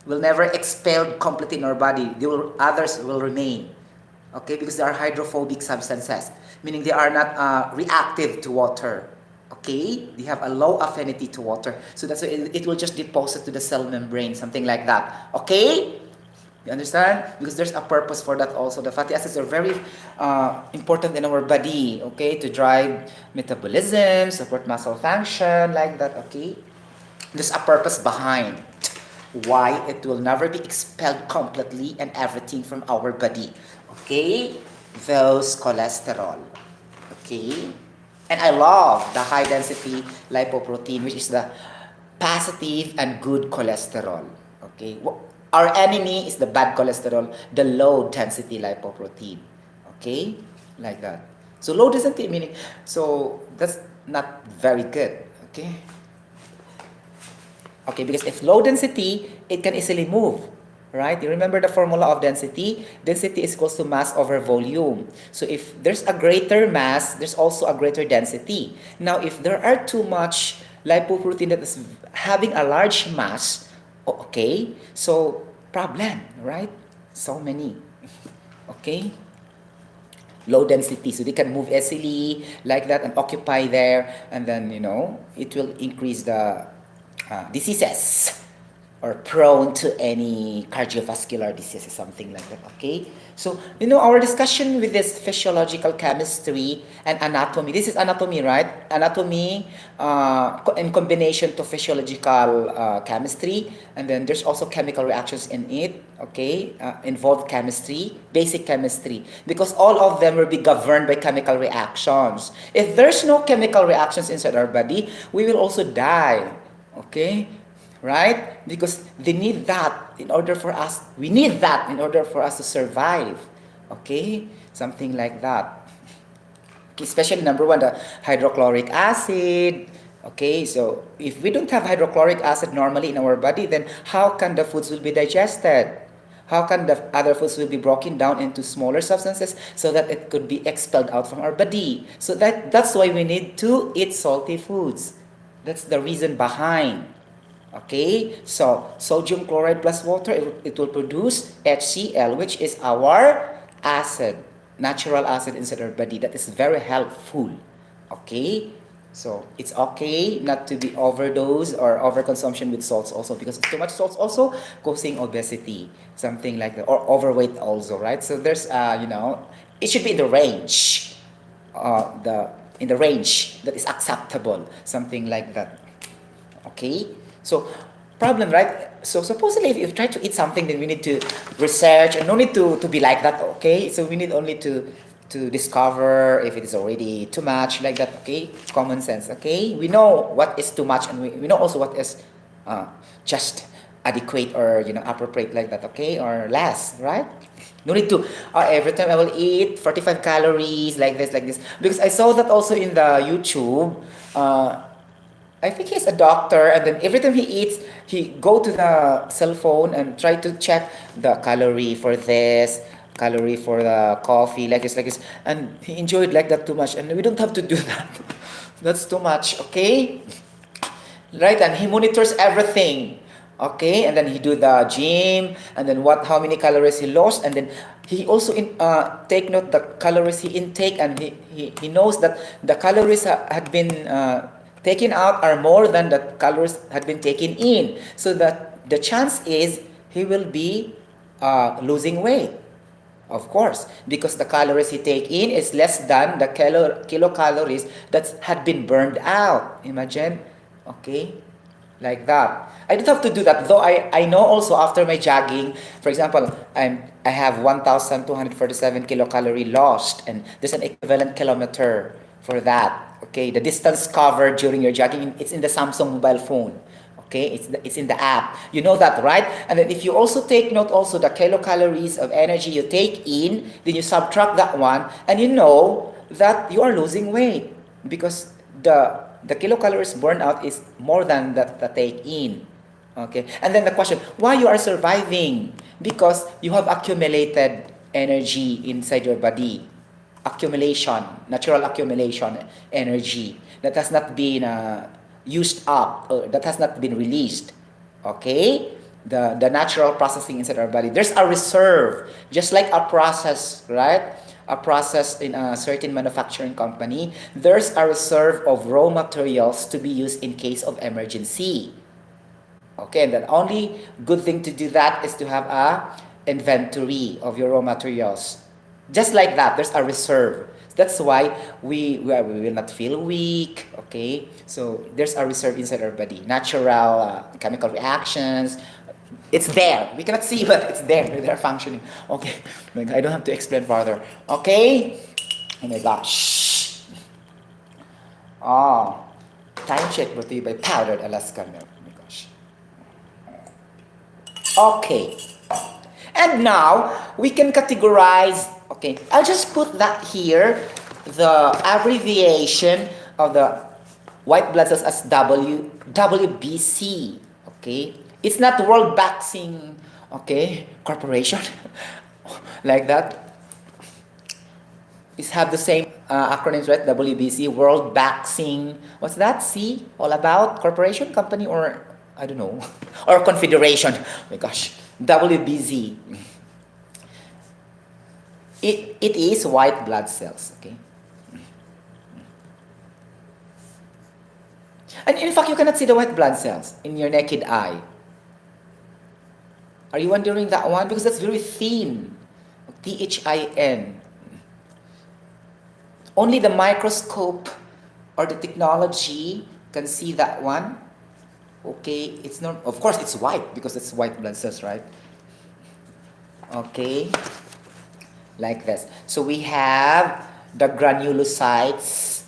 Will never expelled completely in our body. Others will remain. Okay, because they are hydrophobic substances, meaning they are not reactive to water. Okay, they have a low affinity to water, so that's why it will just deposit to the cell membrane, something like that. Okay, you understand? Because there's a purpose for that also. The fatty acids are very important in our body. Okay, to drive metabolism, support muscle function, like that. Okay, there's a purpose behind why it will never be expelled completely and everything from our body. Okay, those cholesterol. Okay, and I love the high density lipoprotein, which is the positive and good cholesterol. Okay, our enemy is the bad cholesterol, the low density lipoprotein. Okay, like that. So low density meaning, so that's not very good. Okay. Okay, because if low density, it can easily move, right? You remember the formula of density? Density is equals to mass over volume. So if there's a greater mass, there's also a greater density. Now, if there are too much lipoprotein that is having a large mass, okay, so problem, right? So many, okay? Low density, so they can move easily like that and occupy there, and then it will increase the diseases or prone to any cardiovascular diseases, something like that. Okay, so our discussion with this physiological chemistry and anatomy, this is anatomy, right? Anatomy in combination to physiological chemistry, and then there's also chemical reactions in it. Okay, involved chemistry, basic chemistry, because all of them will be governed by chemical reactions. If there's no chemical reactions inside our body, we will also die. Okay, right? Because they need that in order for us, we need that in order for us to survive. Okay, something like that. Okay, especially number one, the hydrochloric acid. Okay, so if we don't have hydrochloric acid normally in our body, then how can the foods will be digested? How can the other foods will be broken down into smaller substances so that it could be expelled out from our body? So that's why we need to eat salty foods. That's the reason behind. Okay, so sodium chloride plus water, it will produce HCl, which is our acid, natural acid inside our body. That is very helpful. Okay, so it's okay not to be overdose or overconsumption with salts also, because too much salts also causing obesity, something like that, or overweight also, right? So there's it should be in the range, in the range that is acceptable, something like that. Okay, so problem, right? So supposedly if you try to eat something, then we need to research, and no need to be like that. Okay, so we need only to discover if it is already too much, like that. Okay, common sense. Okay, we know what is too much, and we know also what is just adequate or appropriate, like that. Okay, or less, right? No need to every time I will eat 45 calories, like this, because I saw that also in the YouTube. I think he's a doctor, and then every time he eats, he go to the cell phone and try to check the calorie for this, calorie for the coffee, like this, and he enjoyed like that too much, and we don't have to do that. That's too much, okay? Right, and he monitors everything, okay, and then he do the gym, and then how many calories he lost, and then he also take note the calories he intake, and he knows that the calories had been taken out are more than the calories had been taken in, so that the chance is he will be losing weight, of course, because the calories he take in is less than the kilocalories that had been burned out. Imagine, okay, like that. I don't have to do that, though. I know also after my jogging, for example, I have 1,247 kilocalorie lost, and there's an equivalent kilometer for that. Okay, the distance covered during your jogging, it's in the Samsung mobile phone. Okay, it's in the app. You know that, right? And then if you also take note also the kilocalories of energy you take in, then you subtract that one, and you know that you are losing weight because the kilocalories burned out is more than the take in. Okay, and then the question, why you are surviving? Because you have accumulated energy inside your body. Accumulation, natural accumulation energy that has not been used up, that has not been released. Okay? The natural processing inside our body. There's a reserve, just like a process, right? A process in a certain manufacturing company. There's a reserve of raw materials to be used in case of emergency. Okay, and the only good thing to do that is to have a inventory of your raw materials. Just like that, there's a reserve. That's why we will not feel weak. Okay, so there's a reserve inside our body. Natural chemical reactions. It's there. We cannot see, but it's there. They're functioning. Okay, I don't have to explain further. Okay. Oh my gosh. Oh, time check brought to you by powdered Alaska milk. Oh my gosh. Okay. And now we can categorize. Okay, I'll just put that here, the abbreviation of the white blood cells as WBC. Okay, it's not World Vaccine, okay, Corporation, like that. It's have the same acronyms, right? WBC, World Vaccine. What's that? C, all about corporation, company, or I don't know, or confederation. Oh my gosh, WBZ. It is white blood cells, okay? And in fact, you cannot see the white blood cells in your naked eye. Are you wondering that one? Because that's very thin. THIN. Only the microscope or the technology can see that one. Okay, it's not, of course it's white because it's white blood cells, right? Okay, like this. So we have the granulocytes.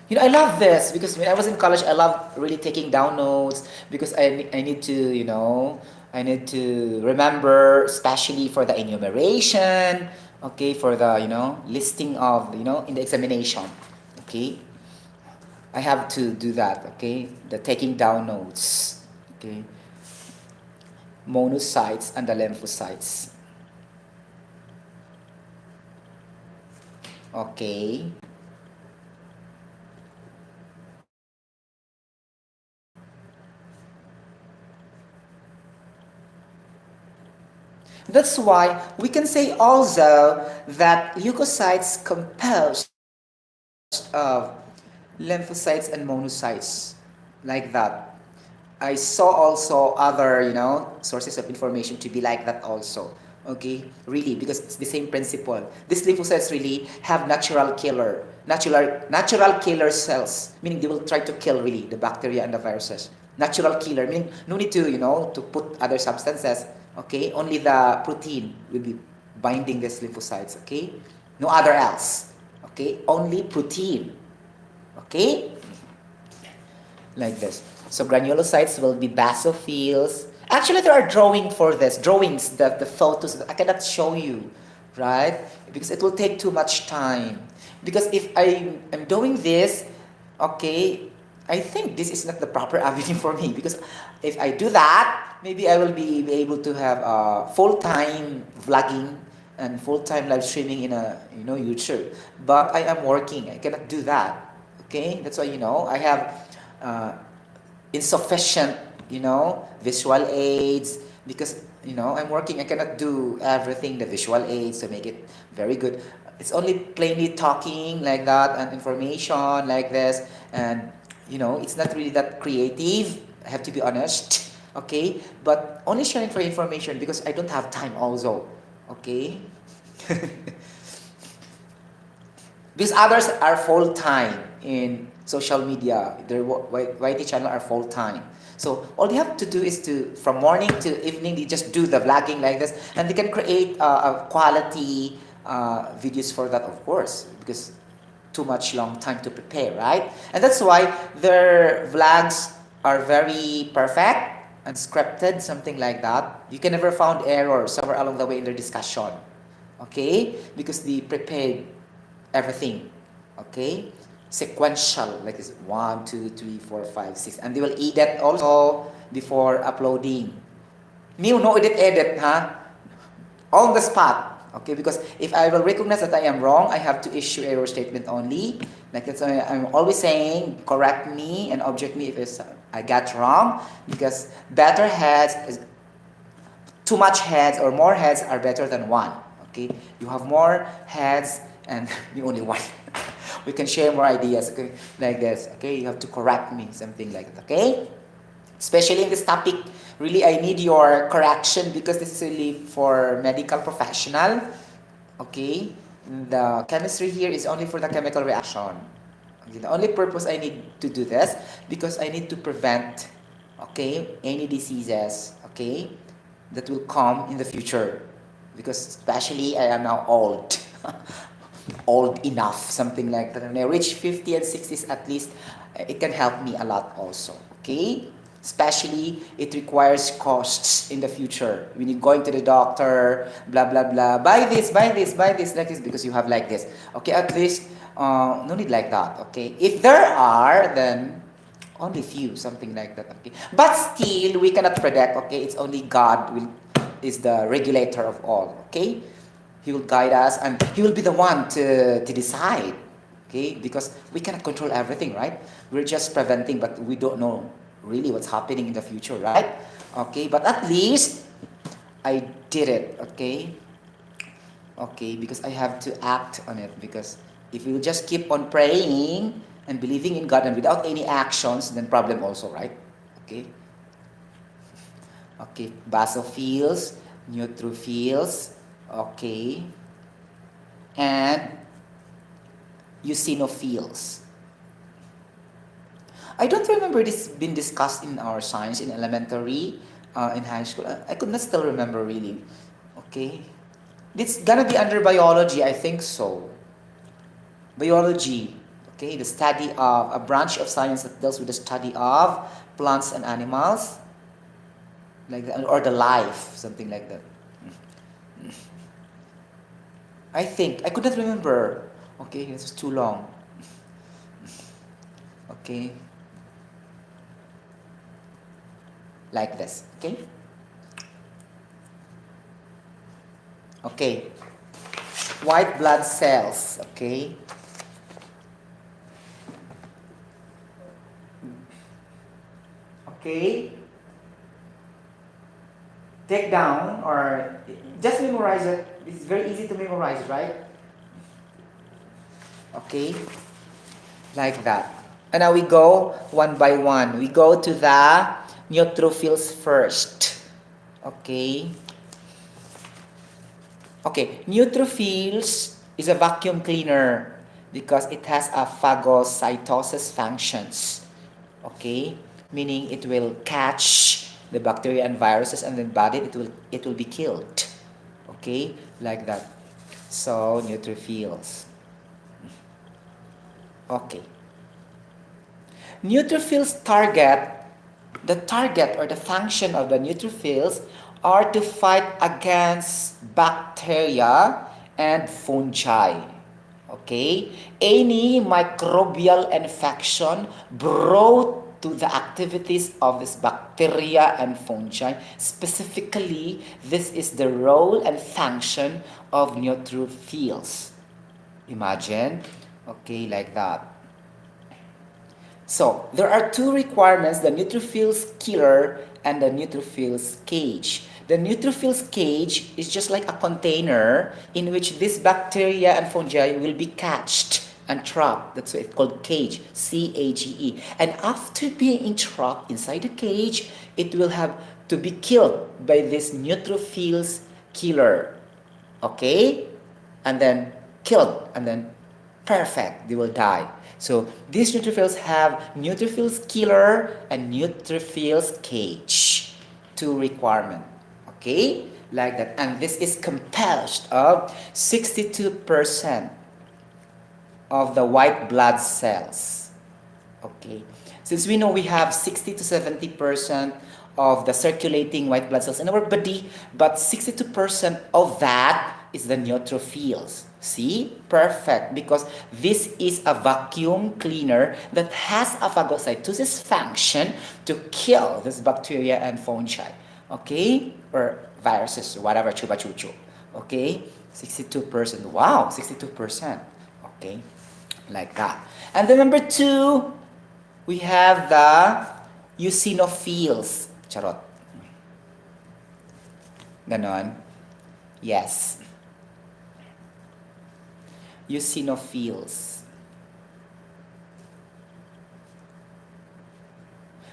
You know, I love this because when I was in college, I loved really taking down notes because I need to, you know, I need to remember, especially for the enumeration, okay, for the, you know, listing of, you know, in the examination, okay. I have to do that, okay, the taking down notes, okay. Monocytes and the lymphocytes. Okay. That's why we can say also that leukocytes composed of lymphocytes and monocytes, like that. I saw also other, you know, sources of information to be like that also. Okay, really, because it's the same principle. These lymphocytes really have natural killer cells, meaning they will try to kill really the bacteria and the viruses. Natural killer, meaning no need to, you know, to put other substances. Okay, only the protein will be binding these lymphocytes. Okay, no other else. Okay, only protein. Okay, like this. So granulocytes will be basophils. Actually, there are drawings, the photos that I cannot show you, right? Because it will take too much time. Because if I am doing this, okay, I think this is not the proper avenue for me. Because if I do that, maybe I will be able to have full-time vlogging and full-time live streaming in a, you know, YouTube. But I am working. I cannot do that. Okay, that's why, you know, I have insufficient, you know, visual aids because, you know, I'm working. I cannot do everything, the visual aids to make it very good. It's only plainly talking like that and information like this, and you know, it's not really that creative. I have to be honest. Okay, but only sharing for information because I don't have time also. Okay. Because others are full time in social media. Their YT channel are full time. So all they have to do is to, from morning to evening, they just do the vlogging like this, and they can create a quality videos for that, of course, because too much long time to prepare, right? And that's why their vlogs are very perfect and scripted, something like that. You can never found error somewhere along the way in their discussion, okay? Because they prepared everything, okay? Sequential, like this 1, 2, 3, 4, 5, 6, and they will edit also before uploading. Me, no edit, huh? On the spot. Okay, because if I will recognize that I am wrong, I have to issue error statement only. Like that's why I'm always saying, correct me and object me if I got wrong. Because better heads, too much heads or more heads are better than one. Okay, you have more heads and me only one. We can share more ideas. Okay, like this. Okay, you have to correct me, something like that. Okay. Especially in this topic, really I need your correction because this is really for medical professional. Okay, the chemistry here is only for the chemical reaction. Okay, the only purpose I need to do this because I need to prevent, okay, any diseases, okay, that will come in the future. Because especially I am now old. Old enough, something like that. When I reach 50 and 60s at least, it can help me a lot also. Okay? Especially, it requires costs in the future. When you're going to the doctor, blah, blah, blah, buy this, buy this, buy this, like this, because you have like this. Okay, at least, no need like that, okay? If there are, then only few, something like that, okay? But still, we cannot predict, okay? It's only God is the regulator of all, okay? He will guide us and He will be the one to decide, okay? Because we cannot control everything, right? We're just preventing, but we don't know really what's happening in the future, right? Okay, but at least I did it, okay? Okay, because I have to act on it. Because if we just keep on praying and believing in God and without any actions, then problem also, right? Okay. Okay, basophils, neutrophils, okay, and eosinophils. I don't remember this been discussed in our science in elementary, in high school. I could not still remember really. Okay, it's gonna be under biology, I think so. Biology, okay, the study of a branch of science that deals with the study of plants and animals, like that, or the life, something like that. I think I could not remember. Okay, this was too long. Okay, like this. Okay. Okay. White blood cells. Okay. Okay. Take down or just memorize it. It's very easy to memorize, right? Okay. Like that. And now we go one by one. We go to the neutrophils first. Okay. Okay, neutrophils is a vacuum cleaner because it has a phagocytosis functions. Okay, meaning it will catch the bacteria and viruses and then body it will be killed. Okay, like that. So neutrophils. Okay. Neutrophils the target or the function of the neutrophils are to fight against bacteria and fungi. Okay? Any microbial infection brought to the activities of this bacteria and fungi. Specifically, this is the role and function of neutrophils. Imagine, okay, like that. So, there are two requirements, the neutrophils killer and the neutrophils cage. The neutrophils cage is just like a container in which this bacteria and fungi will be catched and trapped. That's why it's called cage, C-A-G-E. And after being trapped inside the cage, it will have to be killed by this neutrophils killer. Okay? And then killed, and then perfect, they will die. So these neutrophils have neutrophils killer and neutrophils cage. Two requirement. Okay? Like that. And this is composed of 62% of the white blood cells. Okay. Since we know we have 60 to 70% of the circulating white blood cells in our body, but 62% of that is the neutrophils. See? Perfect. Because this is a vacuum cleaner that has a phagocytosis function to kill this bacteria and fungi. Okay? Or viruses, whatever, chupa chuchu. Okay? 62%. Wow, 62%. Okay? Like that. And then number 2, we have the eosinophils. Charot. Ganon. Yes. Eosinophils.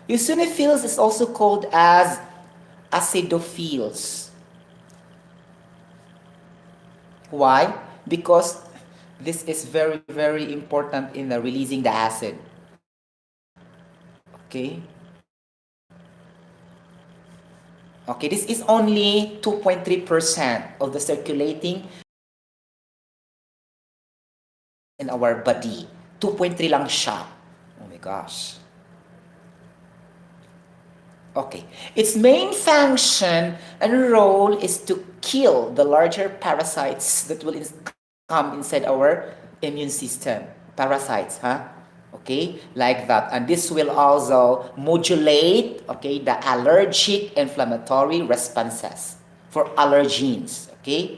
Eosinophils is also called as acidophils. Why? Because this is very, very important in the releasing the acid. Okay? Okay, this is only 2.3% of the circulating in our body. 2.3 lang siya. Oh my gosh. Okay. Its main function and role is to kill the larger parasites that will come inside our immune system. Parasites, huh? Okay, like that. And this will also modulate, okay, the allergic inflammatory responses for allergens. Okay,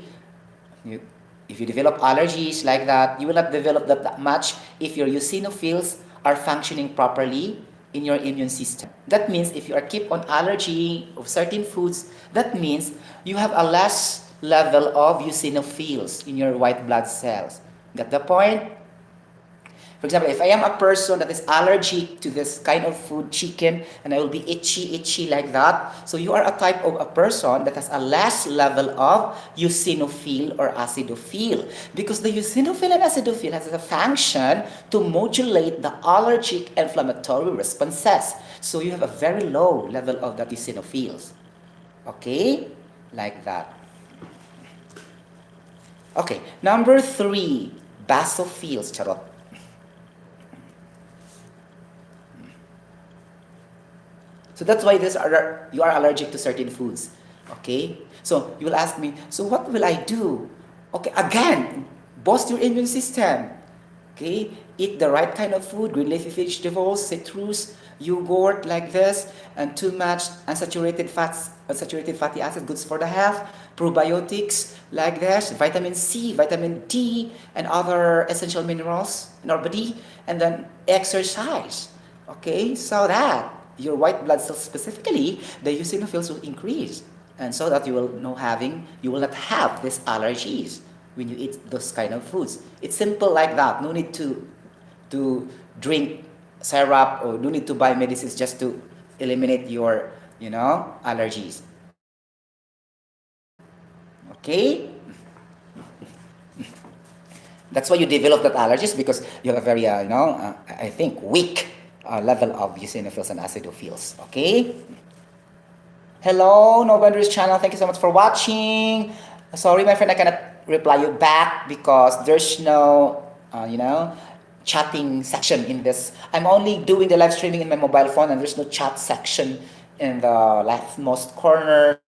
if you develop allergies like that, you will not develop that much if your eosinophils are functioning properly in your immune system. That means if you are keep on allergy of certain foods, that means you have a less level of eosinophils in your white blood cells. Got the point? For example, if I am a person that is allergic to this kind of food, chicken, and I will be itchy like that, so you are a type of a person that has a less level of eosinophil or acidophil. Because the eosinophil and acidophil has a function to modulate the allergic inflammatory responses. So you have a very low level of the eosinophils. Okay? Like that. Okay, number 3, basophils. Charot. So that's why you are allergic to certain foods. Okay? So you will ask me, so what will I do? Okay, again, boost your immune system. Okay? Eat the right kind of food, green leafy vegetables, citrus, yogurt like this, and too much unsaturated fatty acids, good for the health, probiotics like this, vitamin C, vitamin D, and other essential minerals in our body, and then exercise. Okay? So that your white blood cells, specifically the eosinophils, will increase, and so that you will not have these allergies when you eat those kind of foods. It's simple like that. No need to drink syrup, or no need to buy medicines just to eliminate your allergies. Okay? That's why you develop that allergies, because you have a very I think weak level of eosinophils and acidophils. Okay? Hello, November's channel. Thank you so much for watching. Sorry, my friend, I cannot reply you back because there's no, chatting section in this. I'm only doing the live streaming in my mobile phone, and there's no chat section in the leftmost corner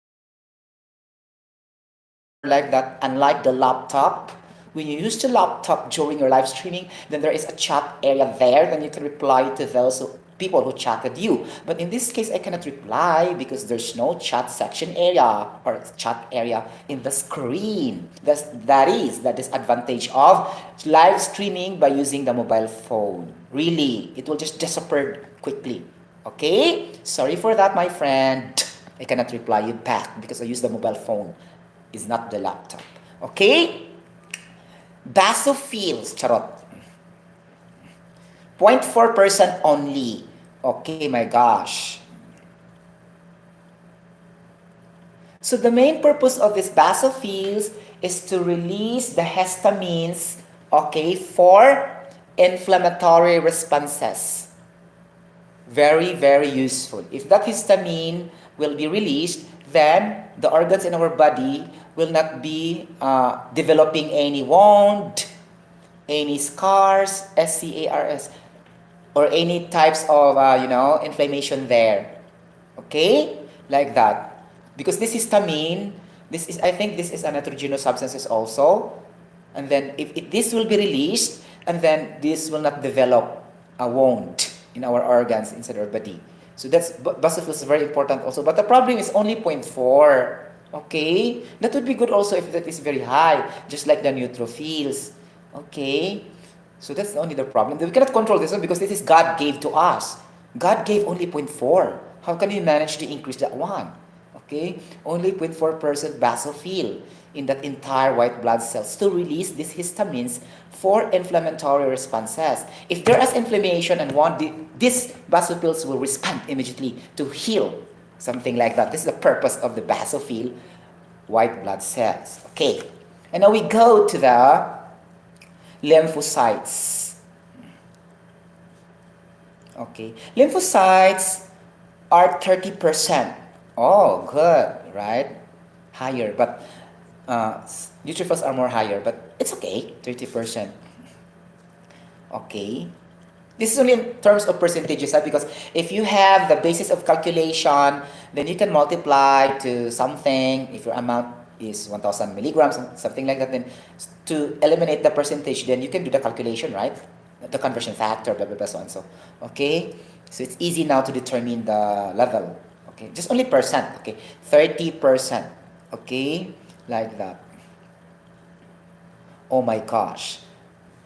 like that. Unlike the laptop, when you use the laptop during your live streaming, then there is a chat area there, then you can reply to those people who chatted you. But in this case, I cannot reply because there's no chat section area or chat area in the screen. That is the disadvantage of live streaming by using the mobile phone. Really, it will just disappear quickly. Okay? Sorry for that, my friend. I cannot reply you back because I use the mobile phone. It's not the laptop. Okay? Basophils, charot. 0.4% only. Okay, my gosh. So the main purpose of these basophils is to release the histamines, okay, for inflammatory responses. Very, very useful. If that histamine will be released, then the organs in our body will not be developing any wound, any scars, SCARS, or any types of, inflammation there. Okay? Like that. Because this histamine, I think this is a nitrogenous substances also. And then if this will be released, and then this will not develop a wound in our organs inside our body. So that's basophils is very important also. But the problem is only 0.4. Okay? That would be good also if that is very high, just like the neutrophils. Okay? So that's only the problem. We cannot control this one because this is God gave to us. God gave only 0.4. How can we manage to increase that one? Okay? Only 0.4% basophil in that entire white blood cells to release these histamines for inflammatory responses. If there is inflammation and these basophils will respond immediately to heal, something like that. This is the purpose of the basophil white blood cells. Okay. And now we go to the lymphocytes. Okay. Lymphocytes are 30%. Oh, good, right? Higher, but neutrophils are more higher, but it's okay, 30%. Okay. This is only in terms of percentages, because if you have the basis of calculation, then you can multiply to something. If your amount is 1,000 milligrams, something like that, then to eliminate the percentage, then you can do the calculation, right? The conversion factor, blah, blah, blah, so and so. Okay? So it's easy now to determine the level. Okay? Just only percent. Okay? 30%. Okay? Like that. Oh my gosh.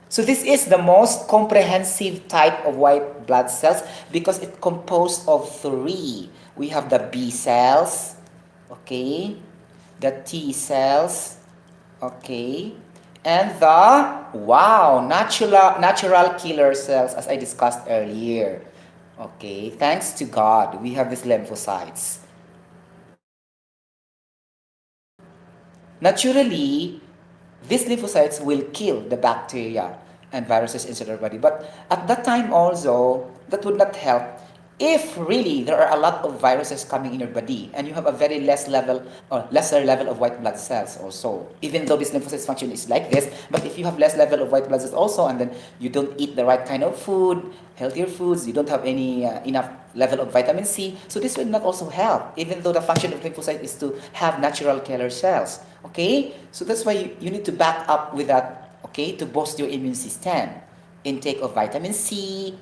So this is the most comprehensive type of white blood cells because it's composed of three. We have the B cells, okay, the T cells, okay, and the, natural killer cells, as I discussed earlier. Okay, thanks to God, we have these lymphocytes. Naturally, these lymphocytes will kill the bacteria and viruses inside our body. But at that time also, that would not help if really there are a lot of viruses coming in your body and you have a very lesser level of white blood cells also. Even though this lymphocytes function is like this, but if you have less level of white blood cells also, and then you don't eat the right kind of food, healthier foods, you don't have any enough level of vitamin C, so this will not also help, even though the function of lymphocyte is to have natural killer cells. Okay? So that's why you need to back up with that, okay, to boost your immune system. Intake of vitamin C,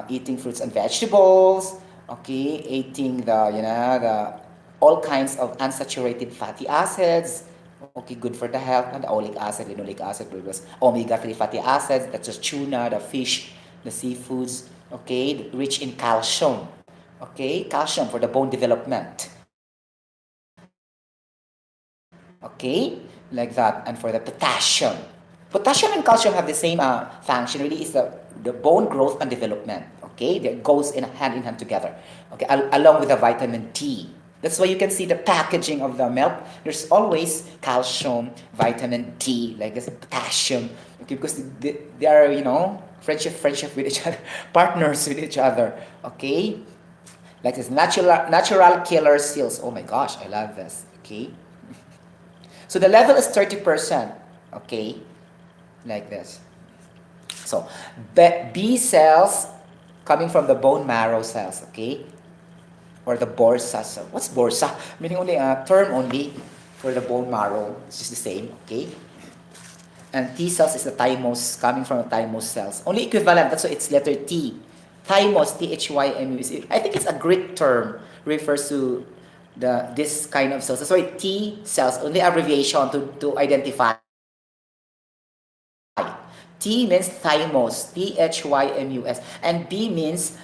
eating fruits and vegetables, okay, eating the all kinds of unsaturated fatty acids, okay, good for the health, and the oleic acid, linoleic acid, omega-3 fatty acids, that's just tuna, the fish, the seafoods, okay, rich in calcium, okay, calcium for the bone development, okay, like that, and for the potassium. Potassium and calcium have the same function, really is the bone growth and development, okay, that goes hand in hand together, okay, along with the vitamin D. That's why you can see the packaging of the milk. There's always calcium, vitamin D, like this, potassium, okay, because they are, friendship with each other, partners with each other, okay, like this natural killer cells. Oh my gosh, I love this, okay. So the level is 30%, okay, like this. So B cells coming from the bone marrow cells, okay, or the Borsa cell. What's Borsa? Meaning only a term only for the bone marrow. It's just the same, okay. And T cells is the thymos, coming from the thymos cells. Only equivalent. That's why it's letter T. Thymos, THYMUS. I think it's a Greek term, refers to this kind of cells. That's why T cells, only abbreviation to identify. T means thymos, THYMUS, and B means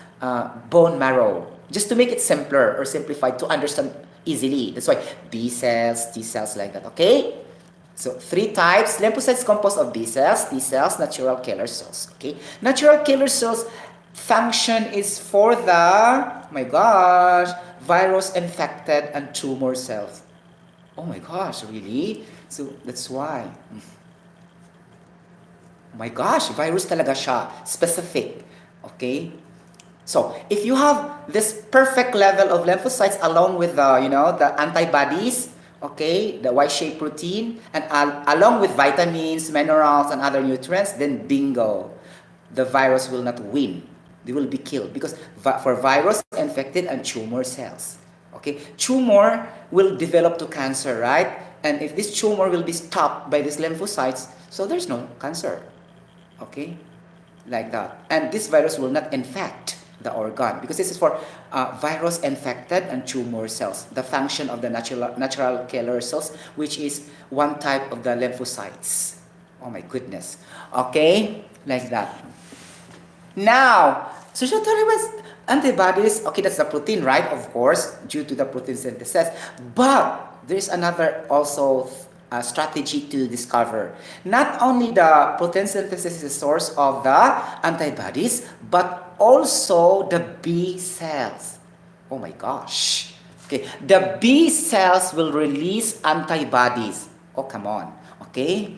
bone marrow. Just to make it simpler or simplified to understand easily. That's why B cells, T cells, like that, okay? So 3 types. Lymphocytes composed of B cells, T cells, natural killer cells, okay? Natural killer cells function is for the, my gosh, virus-infected and tumor cells. Oh my gosh, really? So that's why. My gosh, virus talaga siya. Specific. Okay? So, if you have this perfect level of lymphocytes along with the antibodies, okay, the Y-shaped protein, and along with vitamins, minerals, and other nutrients, then bingo, the virus will not win. They will be killed because for virus infected and tumor cells, okay, tumor will develop to cancer, right? And if this tumor will be stopped by these lymphocytes, so there's no cancer, okay, like that. And this virus will not infect the organ because this is for virus infected and tumor cells, the function of the natural killer cells, which is one type of the lymphocytes. Oh my goodness. Okay, like that. Now, circulatory antibodies, okay, that's the protein, right? Of course, due to the protein synthesis. But there's another also strategy to discover. Not only the protein synthesis is the source of the antibodies, but also the B cells. Oh my gosh. Okay, the B cells will release antibodies. Oh, come on. Okay.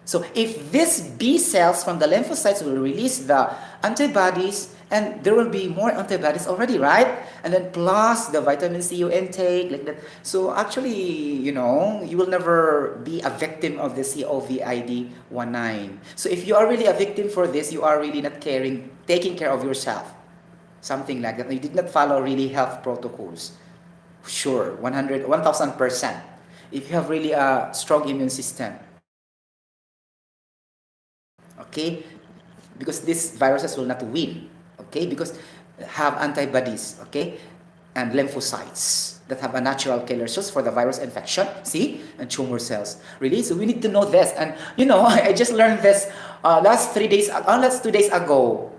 So if these B cells from the lymphocytes will release the antibodies, and there will be more antibodies already, right? And then plus the vitamin C you intake, like that. So actually, you know, you will never be a victim of the COVID-19. So if you are really a victim for this, you are really not taking care of yourself. Something like that. You did not follow really health protocols. Sure, 1000%. If you have really a strong immune system. Okay, because these viruses will not win, okay, because have antibodies, okay, and lymphocytes that have a natural killer cells for the virus infection, see, and tumor cells, really. So we need to know this. And you know, I just learned this last 2 days ago,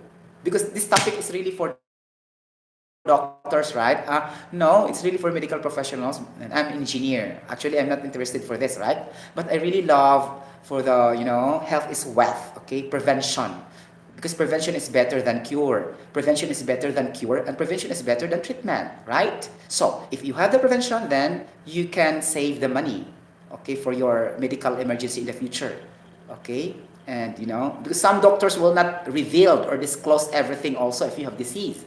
because this topic is really for doctors, right? No, it's really for medical professionals, and I'm an engineer. Actually, I'm not interested for this, right? But I really love for the, you know, health is wealth, okay? Prevention. Because prevention is better than cure. Prevention is better than cure, and prevention is better than treatment, right? So, if you have the prevention, then you can save the money, okay, for your medical emergency in the future, okay? And, you know, because some doctors will not reveal or disclose everything also if you have disease.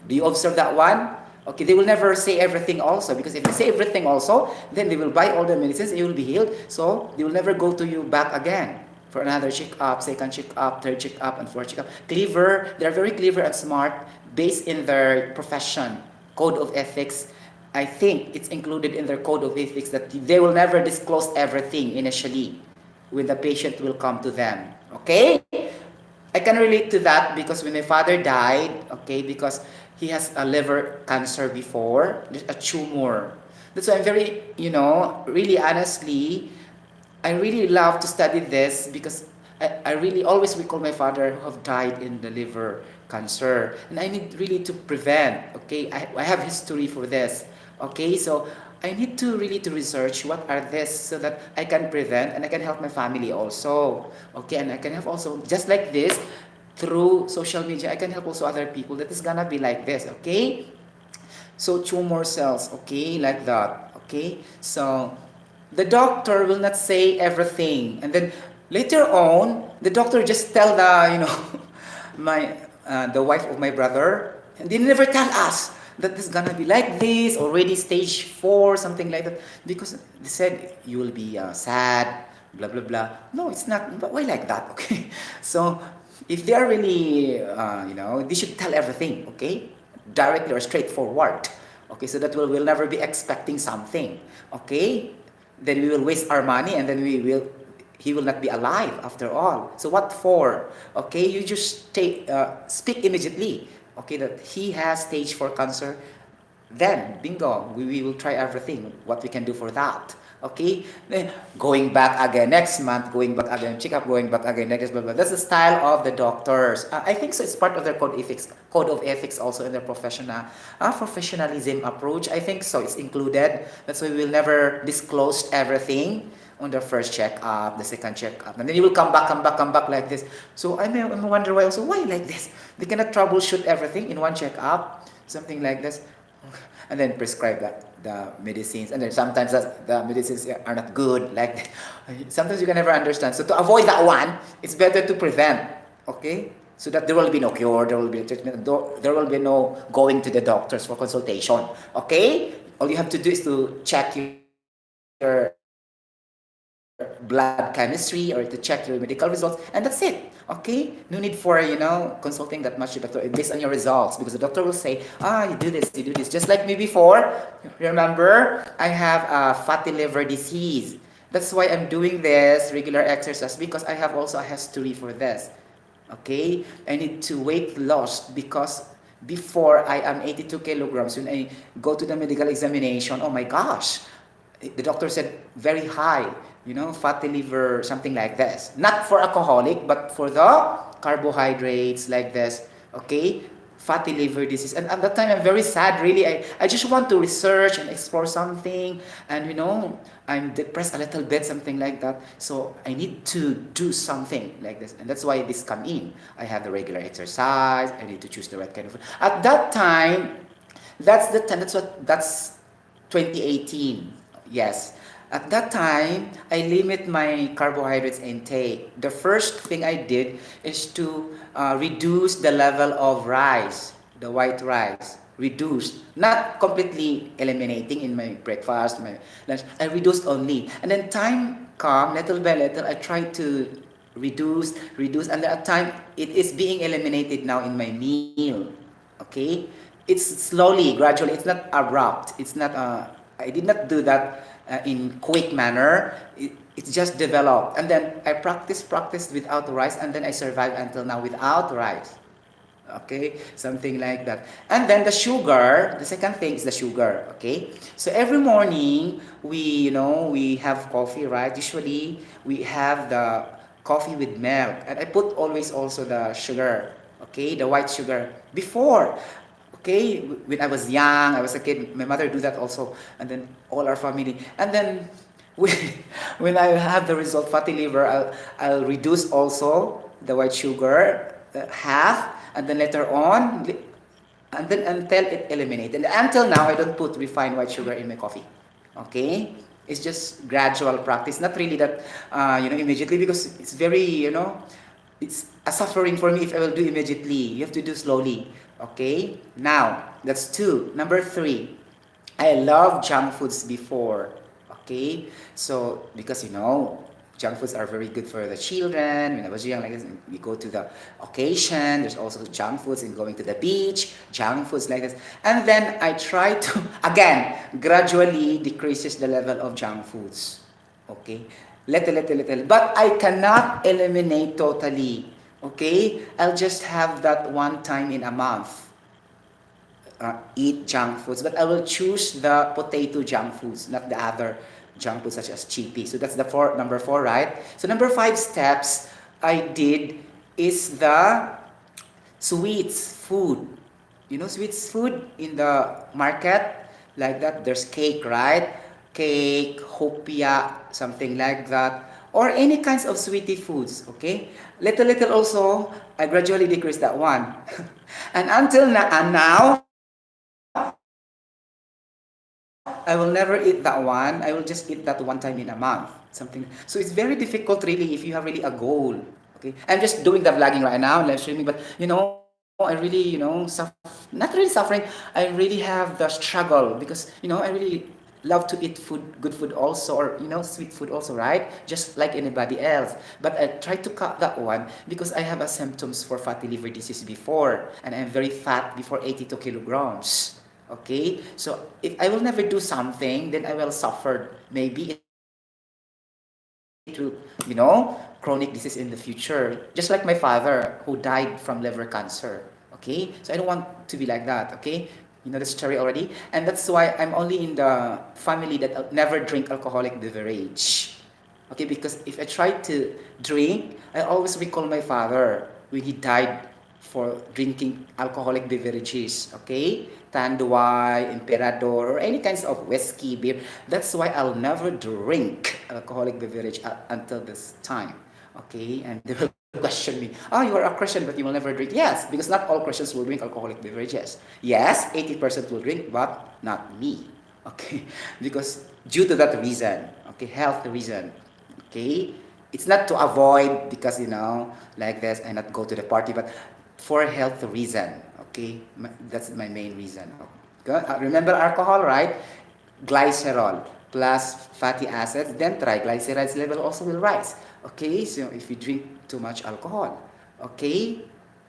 Do you observe that one? Okay, they will never say everything also, because if they say everything also, then they will buy all the medicines and you will be healed. So they will never go to you back again for another check-up, second check-up, third check-up, and fourth check-up. Clever, they're very clever and smart based in their profession, code of ethics. I think it's included in their code of ethics that they will never disclose everything initially when the patient will come to them. Okay? I can relate to that because when my father died, okay, because he has a liver cancer before, a tumor. That's why I'm very, you know, really honestly, I really love to study this because I really always recall my father who have died in the liver cancer. And I need really to prevent, okay? I have history for this, okay? So I need to really to research what are this so that I can prevent and I can help my family also, okay? And I can have also, just like this, through social media, I can help also other people that is gonna be like this, okay? So tumor cells, okay, like that, okay? So the doctor will not say everything, and then later on, the doctor just tell the, you know, the wife of my brother, and they never tell us that this is gonna be like this, already stage 4, something like that, because they said you will be sad, blah blah blah. No, it's not. But why like that? Okay, so if they are really, you know, they should tell everything, okay, directly or straightforward, okay, so that we'll never be expecting something, okay. Then we will waste our money, and then he will not be alive after all. So what for? Okay, you just speak immediately, okay, that he has stage 4 cancer. Then bingo, we will try everything what we can do for that. Okay, then going back again next month, going back again, check up, going back again next, blah, blah. That's the style of the doctors. I think so. It's part of their code of ethics, also in their professionalism approach. I think so. It's included. That's why we will never disclose everything on the first checkup, the second checkup, and then you will come back like this. So I wonder why also, why like this? They cannot troubleshoot everything in one checkup, something like this, and then prescribe the medicines, and then sometimes the medicines are not good, like sometimes you can never understand. So to avoid that one, it's better to prevent, okay, so that there will be no cure, there will be no treatment, there will be no going to the doctors for consultation. Okay? All you have to do is to check your blood chemistry or to check your medical results, and that's it. Okay? No need for, consulting that much to the doctor based on your results, because the doctor will say, you do this, you do this. Just like me before, remember, I have a fatty liver disease. That's why I'm doing this regular exercise, because I have also a history for this. Okay, I need to weight loss because before I am 82 kilograms. When I go to the medical examination, oh my gosh, the doctor said very high, fatty liver, something like this. Not for alcoholic, but for the carbohydrates like this. Okay, fatty liver disease. And at that time, I'm very sad, really. I just want to research and explore something. And, I'm depressed a little bit, something like that. So I need to do something like this. And that's why this come in. I have the regular exercise. I need to choose the right kind of food. At that time, that's the time. That's 2018. Yes. At that time, I limit my carbohydrates intake. The first thing I did is to reduce the level of rice, the white rice. Reduced, not completely eliminating in my breakfast, my lunch. I reduced only, and then time come little by little. I try to reduce, and at time it is being eliminated now in my meal. Okay, it's slowly, gradually. It's not abrupt. It's not. I did not do that in quick manner. It's just developed, and then I practiced without rice, and then I survived until now without rice. Okay, something like that. And then the sugar, the second thing is the sugar. Okay, so every morning we have coffee, right? Usually we have the coffee with milk, and I put always also the sugar. Okay, the white sugar before. Okay, when I was young, I was a kid, my mother do that also, and then all our family. And then we, when I have the result fatty liver, I'll reduce also the white sugar half, and then later on, and then until it eliminated. And until now, I don't put refined white sugar in my coffee. Okay, it's just gradual practice, not really that immediately, because it's very it's a suffering for me if I will do immediately. You have to do slowly. Okay, now that's two. Number three, I love junk foods before. Okay, so because junk foods are very good for the children. When I was young, like this, we go to the occasion. There's also junk foods in going to the beach. Junk foods like this, and then I try to again gradually decreases the level of junk foods. Okay, little, but I cannot eliminate totally. Okay, I'll just have that one time in a month. Eat junk foods, but I will choose the potato junk foods, not the other junk foods such as chippy. So that's the number four, right? So number five steps I did is the sweets food. Sweets food in the market like that. There's cake, right? Cake, hopia, something like that, or any kinds of sweetie foods. Okay, little also. I gradually decrease that one, and until now I will never eat that one. I will just eat that one time in a month. Something. So it's very difficult really if you have really a goal. Okay. I'm just doing the vlogging right now, live streaming, but I really, not really suffering. I really have the struggle because, I really love to eat food, good food also, or, sweet food also, right? Just like anybody else. But I try to cut that one because I have a symptoms for fatty liver disease before, and I'm very fat before 82 kilograms. Okay, so if I will never do something, then I will suffer. Maybe it will, chronic disease in the future. Just like my father who died from liver cancer. Okay, so I don't want to be like that. Okay, you know the story already, and that's why I'm only in the family that never drink alcoholic beverage. Okay, because if I try to drink, I always recall my father when he died for drinking alcoholic beverages, okay? Tanduay, Emperador, or any kinds of whiskey, beer. That's why I'll never drink alcoholic beverage until this time, okay? And they will question me, oh, you are a Christian, but you will never drink. Yes, because not all Christians will drink alcoholic beverages. Yes, 80% will drink, but not me, okay? Because due to that reason, okay, health reason, okay? It's not to avoid because, like this, and not go to the party, but for health reason. Okay, that's my main reason. Remember alcohol, right? Glycerol plus fatty acids, then triglycerides level also will rise. Okay, so if you drink too much alcohol, okay,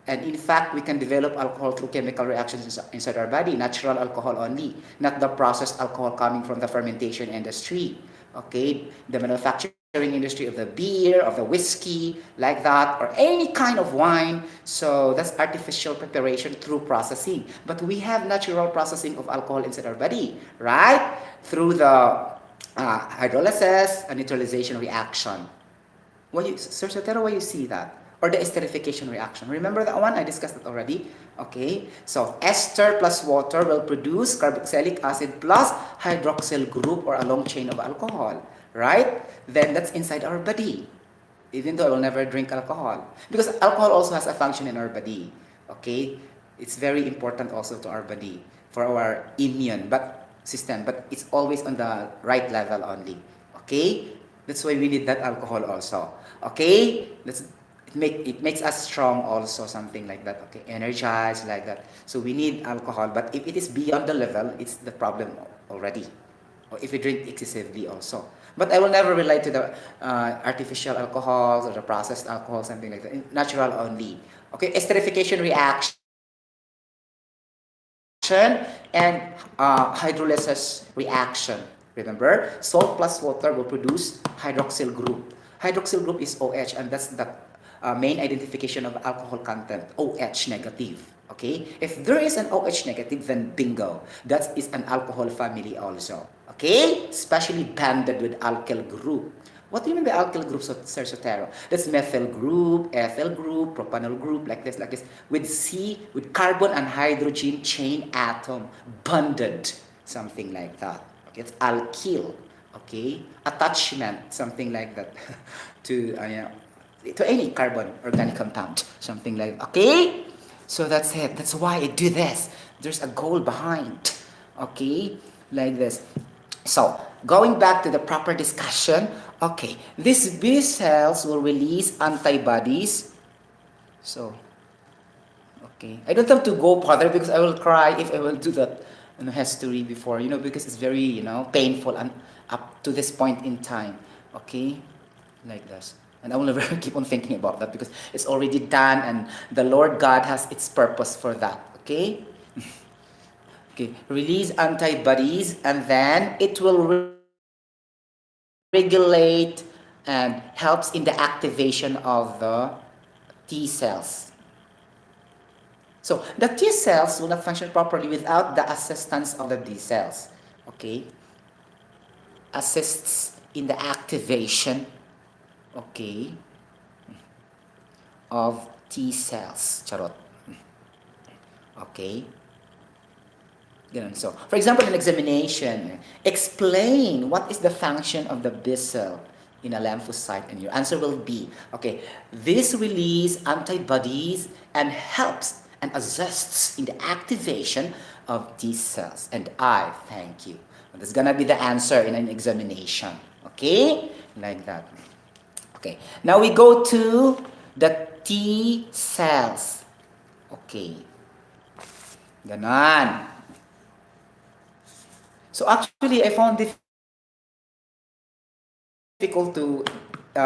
and in fact, we can develop alcohol through chemical reactions inside our body, natural alcohol only, not the processed alcohol coming from the fermentation industry. Okay, the manufacturing industry of the beer, of the whiskey, like that, or any kind of wine. So that's artificial preparation through processing. But we have natural processing of alcohol inside our body, right? Through the hydrolysis and neutralization reaction. Sir Sotero, why you see that? Or the esterification reaction. Remember that one? I discussed it already. Okay, so ester plus water will produce carboxylic acid plus hydroxyl group or a long chain of alcohol, right? Then that's inside our body. Even though I will never drink alcohol. Because alcohol also has a function in our body. Okay? It's very important also to our body for our immune system, but it's always on the right level only. Okay? That's why we need that alcohol also. Okay? It makes us strong also, something like that. Okay? Energized like that. So we need alcohol, but if it is beyond the level, it's the problem already. Or if you drink excessively also. But I will never relate to the artificial alcohols or the processed alcohol, something like that. Natural only. Okay, esterification reaction and hydrolysis reaction. Remember, salt plus water will produce hydroxyl group. Hydroxyl group is OH, and that's the main identification of alcohol content, OH negative. Okay, if there is an OH negative, then bingo, that is an alcohol family also. Okay, especially banded with alkyl group. What do you mean by alkyl group, Sir Sotero? That's methyl group, ethyl group, propanol group, like this, with carbon and hydrogen chain atom bonded, something like that. Okay, it's alkyl. Okay, attachment, something like that, to any carbon organic compound, something like that. Okay. So that's it. That's why I do this. There's a goal behind. Okay, like this. So, going back to the proper discussion, okay, these B cells will release antibodies. So, okay, I don't have to go further because I will cry if I will do that history before, because it's very, painful and up to this point in time. Okay, like this. And I will never keep on thinking about that because it's already done and the Lord God has its purpose for that. Okay? Okay, release antibodies and then it will regulate and helps in the activation of the T cells. So the T cells will not function properly without the assistance of the B cells. Okay? Assists in the activation, okay, of T cells. Charot. Okay? So, for example, in examination, explain what is the function of the B cell in a lymphocyte, and your answer will be, okay, this release antibodies and helps and assists in the activation of T cells. And I thank you. That's gonna be the answer in an examination. Okay? Like that. Okay. Now we go to the T cells. Okay. Ganon. So actually, I found difficult to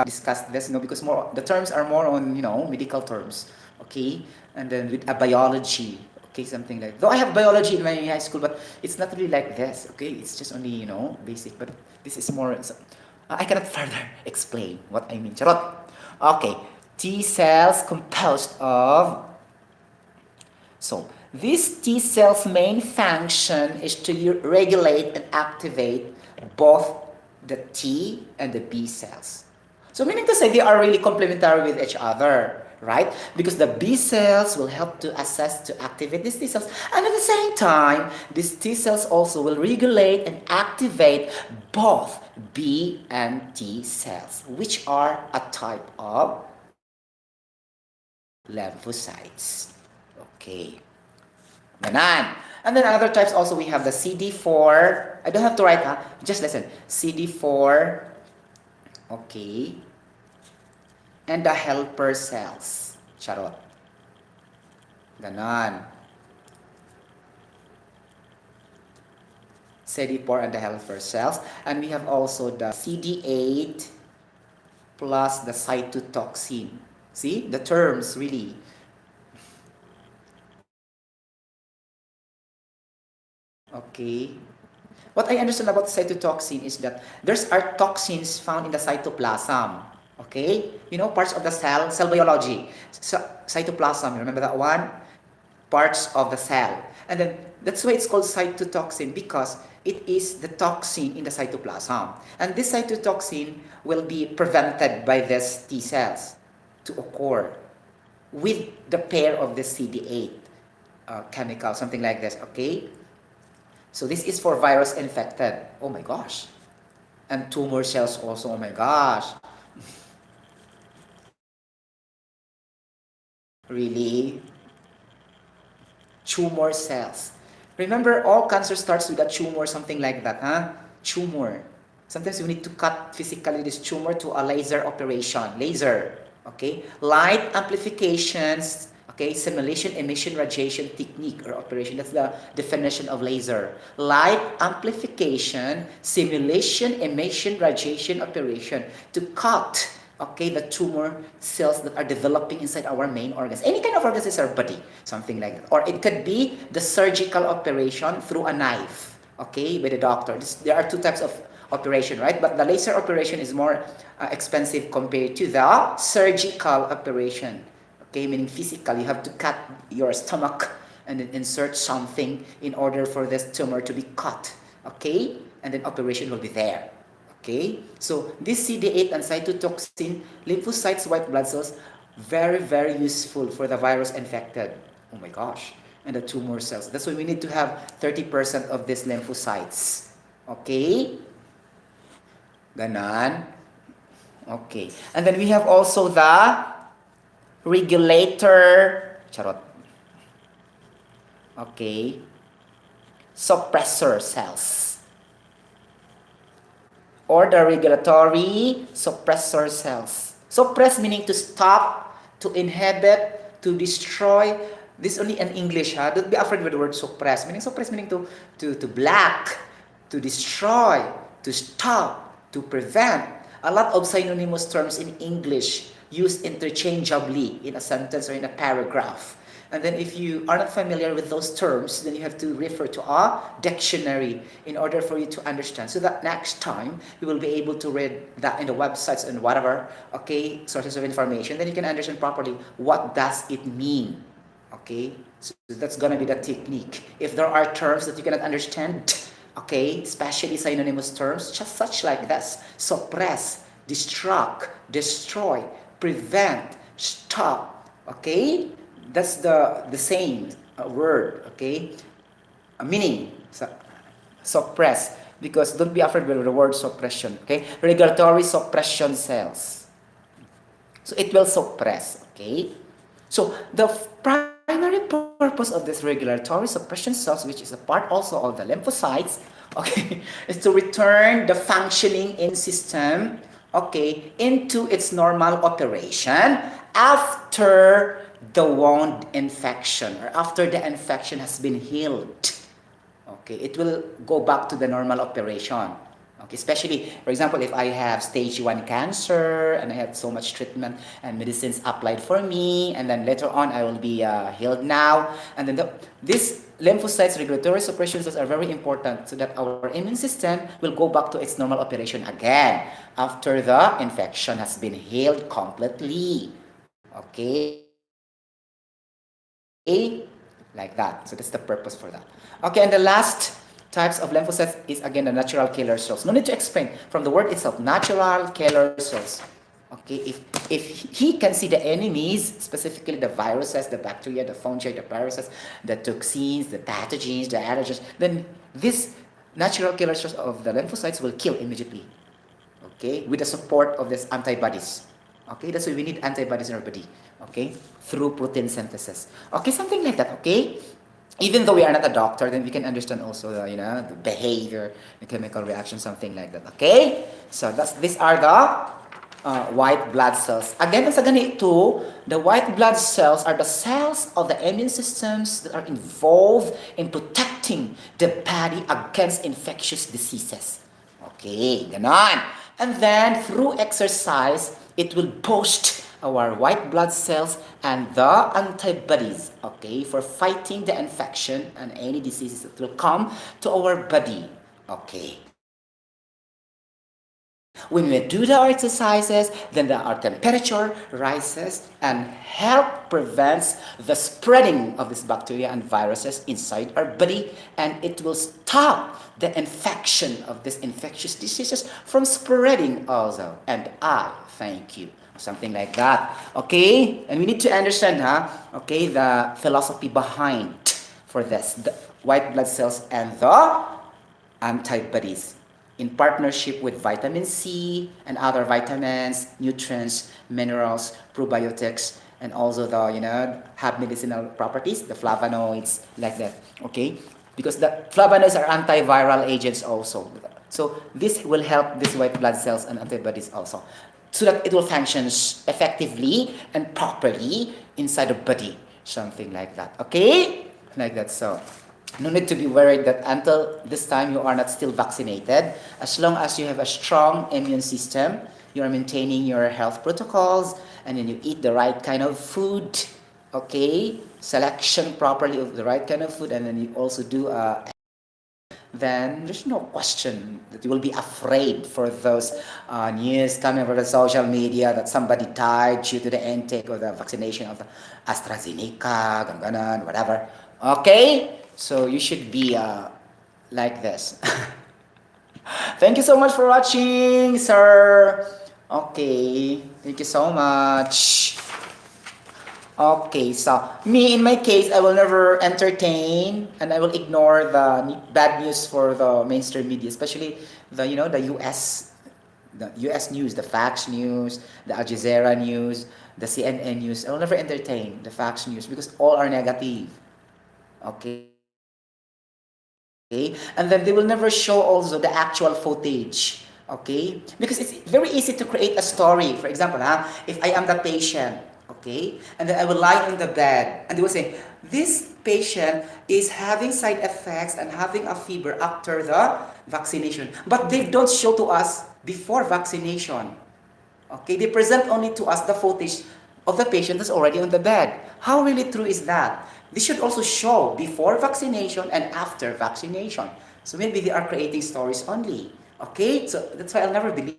discuss this, because the terms are more on, medical terms, okay, and then with a biology, okay, something like. Though I have biology in my high school, but it's not really like this, okay. It's just only basic, but this is more. I cannot further explain what I mean. Charot. Okay, T cells composed of. So, this T cell's main function is to regulate and activate both the T and the B cells. So, meaning to say they are really complementary with each other, right? Because the B cells will help to assess, to activate these T cells. And at the same time, these T cells also will regulate and activate both B and T cells, which are a type of lymphocytes. Okay. Ganon. And then other types also we have the CD4. I don't have to write, just listen. CD4. Okay. and the helper cells. Charot. Ganon. CD4 and the helper cells. And we have also the CD8 plus the cytotoxin. See, the terms really. Okay. What I understand about cytotoxin is that there's are toxins found in the cytoplasm. Okay? You know, parts of the cell biology. So, cytoplasm, you remember that one? Parts of the cell. And then that's why it's called cytotoxin, because it is the toxin in the cytoplasm. And this cytotoxin will be prevented by these T cells to occur with the pair of the CD8 chemical, something like this, okay? So this is for virus infected. Oh my gosh. And tumor cells also, oh my gosh. Really? Tumor cells. Remember, all cancer starts with a tumor, something like that, huh? Tumor. Sometimes you need to cut physically this tumor to a laser operation. Laser, okay? Light amplifications, okay? Simulation, emission, radiation technique or operation. That's the definition of laser. Light amplification, simulation, emission, radiation operation to cut, okay, the tumor cells that are developing inside our main organs. Any kind of organs is our body, something like that. Or it could be the surgical operation through a knife, okay, by the doctor. There are two types of operation, right? But the laser operation is more expensive compared to the surgical operation, okay, meaning physical. You have to cut your stomach and then insert something in order for this tumor to be cut, okay? And then operation will be there. Okay, so this CD8 and cytotoxin, lymphocytes, white blood cells, very, very useful for the virus infected. Oh my gosh. And the tumor cells. That's why we need to have 30% of these lymphocytes. Okay? Ganon. Okay. And then we have also the regulator. Charot. Okay. Suppressor cells. Or the regulatory suppressor cells. Suppress meaning to stop, to inhibit, to destroy. This only in English, huh? Don't be afraid with the word suppress. Suppress meaning to block, to destroy, to stop, to prevent. A lot of synonymous terms in English used interchangeably in a sentence or in a paragraph. And then if you are not familiar with those terms, then you have to refer to a dictionary in order for you to understand. So that next time, you will be able to read that in the websites and whatever, okay, sources of information. Then you can understand properly what does it mean, okay? So that's going to be the technique. If there are terms that you cannot understand, okay, especially synonymous terms, just such like this: suppress, destruct, destroy, prevent, stop, okay? That's the same word, okay? Meaning, suppress. Because don't be afraid with the word suppression, okay? Regulatory suppression cells. So it will suppress, okay? So the primary purpose of this regulatory suppression cells, which is a part also of the lymphocytes, okay, is to return the functioning immune system, okay, into its normal operation after the wound infection or after the infection has been healed. Okay, it will go back to the normal operation. Okay, especially, for example, if I have stage 1 cancer and I had so much treatment and medicines applied for me, and then later on I will be healed now, and then these lymphocytes, regulatory suppression cells are very important so that our immune system will go back to its normal operation again after the infection has been healed completely. Okay? Like that. So that's the purpose for that. Okay, and the last types of lymphocytes is again the natural killer cells. No need to explain. From the word itself, natural killer cells. Okay, if he can see the enemies, specifically the viruses, the bacteria, the fungi, the viruses, the toxins, the pathogens, the allergens, then this natural killer cells of the lymphocytes will kill immediately. Okay, with the support of these antibodies. Okay, that's why we need antibodies in our body. Okay, through protein synthesis. Okay, something like that. Okay, even though we are not a doctor, then we can understand also the, the behavior, the chemical reaction, something like that. Okay, so these are the white blood cells. Again, sa ganito, the white blood cells are the cells of the immune systems that are involved in protecting the body against infectious diseases. Okay, ganon. And then through exercise, it will boost our white blood cells and the antibodies, okay, for fighting the infection and any diseases that will come to our body. Okay. When we do the exercises, then our temperature rises and help prevents the spreading of this bacteria and viruses inside our body, and it will stop the infection of these infectious diseases from spreading also. And I thank you. Something like that. Okay? And we need to understand, okay, the philosophy behind for this. The white blood cells and the antibodies in partnership with vitamin C and other vitamins, nutrients, minerals, probiotics, and also the have medicinal properties, the flavonoids, like that. Okay, because the flavonoids are antiviral agents also. So this will help these white blood cells and antibodies also, so that it will function effectively and properly inside the body, something like that. Okay, like that. So no need to be worried that until this time you are not still vaccinated. As long as you have a strong immune system, you are maintaining your health protocols, and then you eat the right kind of food, okay, selection properly of the right kind of food, and then you also do then there's no question that you will be afraid for those news coming from the social media that somebody died due to the intake of the vaccination of the AstraZeneca, ganun, whatever. Okay? So you should be like this. Thank you so much for watching, sir. Okay, thank you so much. Okay, so me in my case, I will never entertain and I will ignore the bad news for the mainstream media, especially the US news, the Fox News, the Al Jazeera news, the CNN news. I will never entertain the Fox News because all are negative. Okay, and then they will never show also the actual footage. Okay, because it's very easy to create a story. For example, if I am the patient, okay, and then I will lie in the bed, and they will say this patient is having side effects and having a fever after the vaccination, but they don't show to us before vaccination. Okay, they present only to us the footage of the patient that's already on the bed. How really true is that? They should also show before vaccination and after vaccination. So maybe they are creating stories only. Okay, so that's why I'll never believe.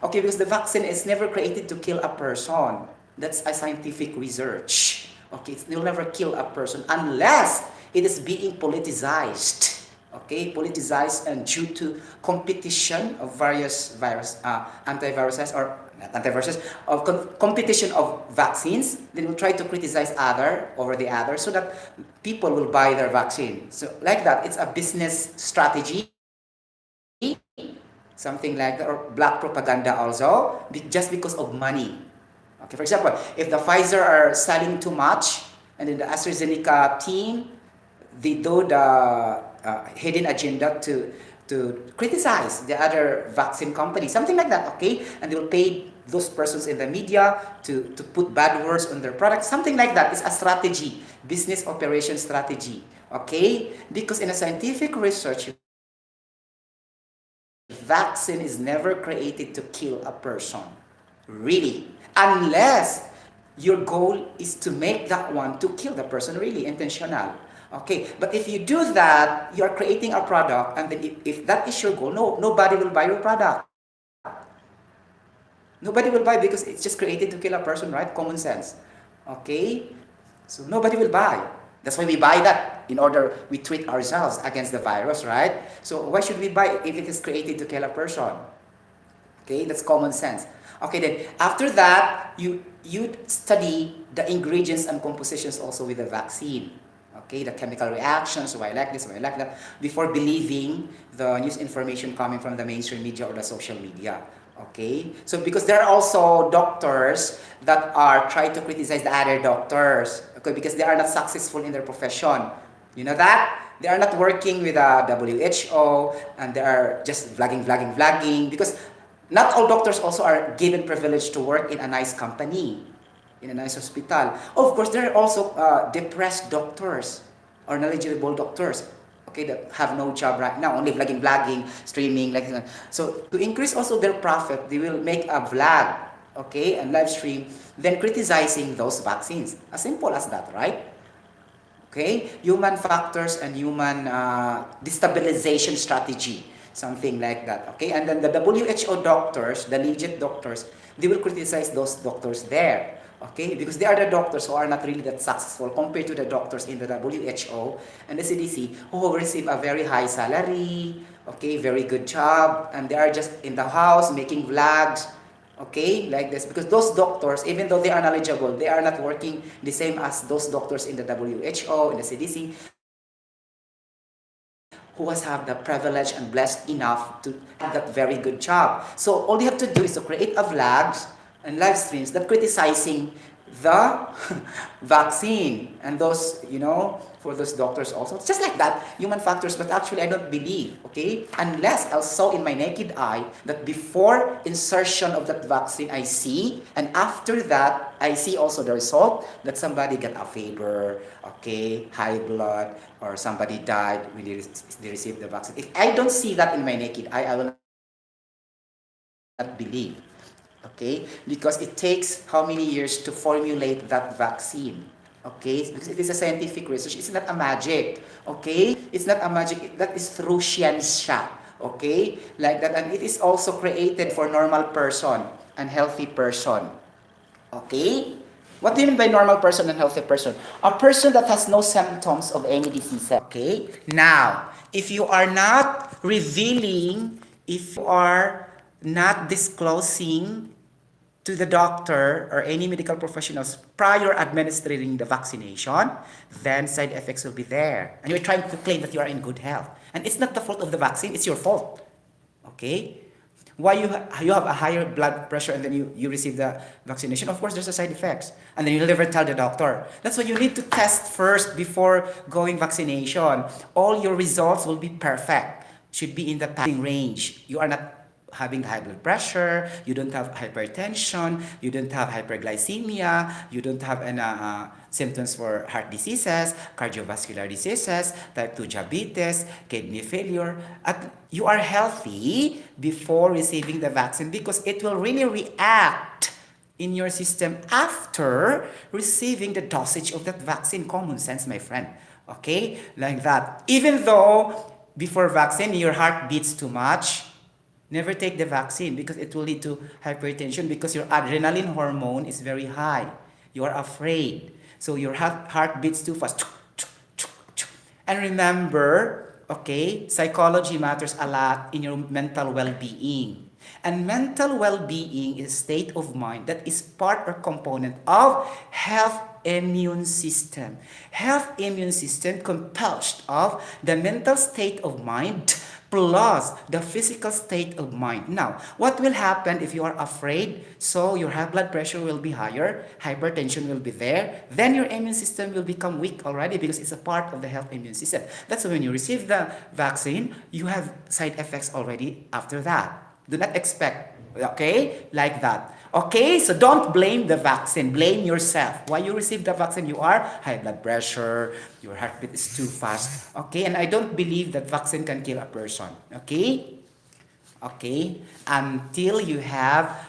Okay, because the vaccine is never created to kill a person. That's a scientific research. Okay, it will never kill a person unless it is being politicized. Okay, politicized and due to competition of various antiviruses or not antiviruses, of competition of vaccines, they will try to criticize other over the other so that people will buy their vaccine. So like that, it's a business strategy, something like that, or black propaganda also, just because of money. Okay, for example, if the Pfizer are selling too much, and then the AstraZeneca team, they do the hidden agenda to criticize the other vaccine company, something like that, okay? And they will pay those persons in the media to put bad words on their product, something like that. It's a strategy, business operation strategy, okay? Because in a scientific research, vaccine is never created to kill a person, really, unless your goal is to make that one to kill the person, really intentional. Okay, but if you do that, you are creating a product, and then if that is your goal, nobody will buy your product. Nobody will buy because it's just created to kill a person, right? Common sense. Okay, so nobody will buy. That's why we buy that, in order we treat ourselves against the virus, right? So why should we buy if it is created to kill a person? Okay, that's common sense. Okay, then after that, you study the ingredients and compositions also with the vaccine. Okay, the chemical reactions, why I like this, why I like that, before believing the news information coming from the mainstream media or the social media. Okay, so because there are also doctors that are trying to criticize the other doctors, okay, because they are not successful in their profession. You know that? They are not working with the WHO, and they are just vlogging, because not all doctors also are given privilege to work in a nice company, in a nice hospital. Of course, there are also depressed doctors or knowledgeable doctors, okay, that have no job right now, only vlogging, streaming, like that. So to increase also their profit, they will make a vlog, okay, and live stream, then criticizing those vaccines. As simple as that, right? Okay, human factors and human destabilization strategy, something like that. Okay, and then the WHO doctors, the legit doctors, they will criticize those doctors there. Okay, because they are the doctors who are not really that successful compared to the doctors in the WHO and the CDC who receive a very high salary, okay, very good job, and they are just in the house making vlogs, okay, like this. Because those doctors, even though they are knowledgeable, they are not working the same as those doctors in the WHO, in the CDC, who has have the privilege and blessed enough to have that very good job. So all you have to do is to create a vlogs and live streams that criticizing the vaccine, and those, for those doctors also. It's just like that, human factors, but actually I don't believe, okay? Unless I saw in my naked eye that before insertion of that vaccine I see, and after that I see also the result that somebody got a fever, okay, high blood, or somebody died when they received the vaccine. If I don't see that in my naked eye, I will not believe. Okay, because it takes how many years to formulate that vaccine. Okay, because it is a scientific research. It's not a magic. Okay, it's not a magic. That is through science. Okay, like that, and it is also created for normal person and healthy person. Okay, what do you mean by normal person and healthy person? A person that has no symptoms of any disease. Okay, now if you are not revealing, if you are not disclosing to the doctor or any medical professionals prior administering the vaccination, then side effects will be there. And you're trying to claim that you are in good health. And it's not the fault of the vaccine, it's your fault. Okay? Why you have a higher blood pressure and then you receive the vaccination? Of course, there's a side effects. And then you'll never tell the doctor. That's why you need to test first before going vaccination. All your results will be perfect. Should be in the passing range. You are not having high blood pressure, you don't have hypertension, you don't have hyperglycemia, you don't have any symptoms for heart diseases, cardiovascular diseases, type 2 diabetes, kidney failure. You are healthy before receiving the vaccine because it will really react in your system after receiving the dosage of that vaccine. Common sense, my friend. Okay? Like that. Even though before vaccine, your heart beats too much, never take the vaccine because it will lead to hypertension because your adrenaline hormone is very high. You are afraid. So your heart beats too fast. And remember, okay, psychology matters a lot in your mental well-being. And mental well-being is a state of mind that is part or component of health immune system. Health immune system composed of the mental state of mind plus the physical state of mind. Now, what will happen if you are afraid? So your high blood pressure will be higher, hypertension will be there, then your immune system will become weak already because it's a part of the health immune system. That's why when you receive the vaccine, you have side effects already after that. Do not expect, okay, like that. Okay, so don't blame the vaccine, blame yourself. Why you receive the vaccine? You are high blood pressure, your heartbeat is too fast. Okay, and I don't believe that vaccine can kill a person. Okay? Okay, until you have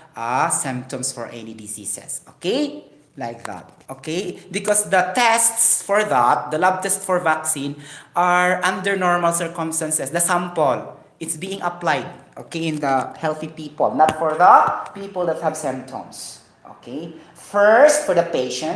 symptoms for any diseases. Okay? Like that. Okay? Because the tests for that, the lab tests for vaccine, are under normal circumstances. The sample, it's being applied, okay, in the healthy people, not for the people that have symptoms. Okay? First, for the patient,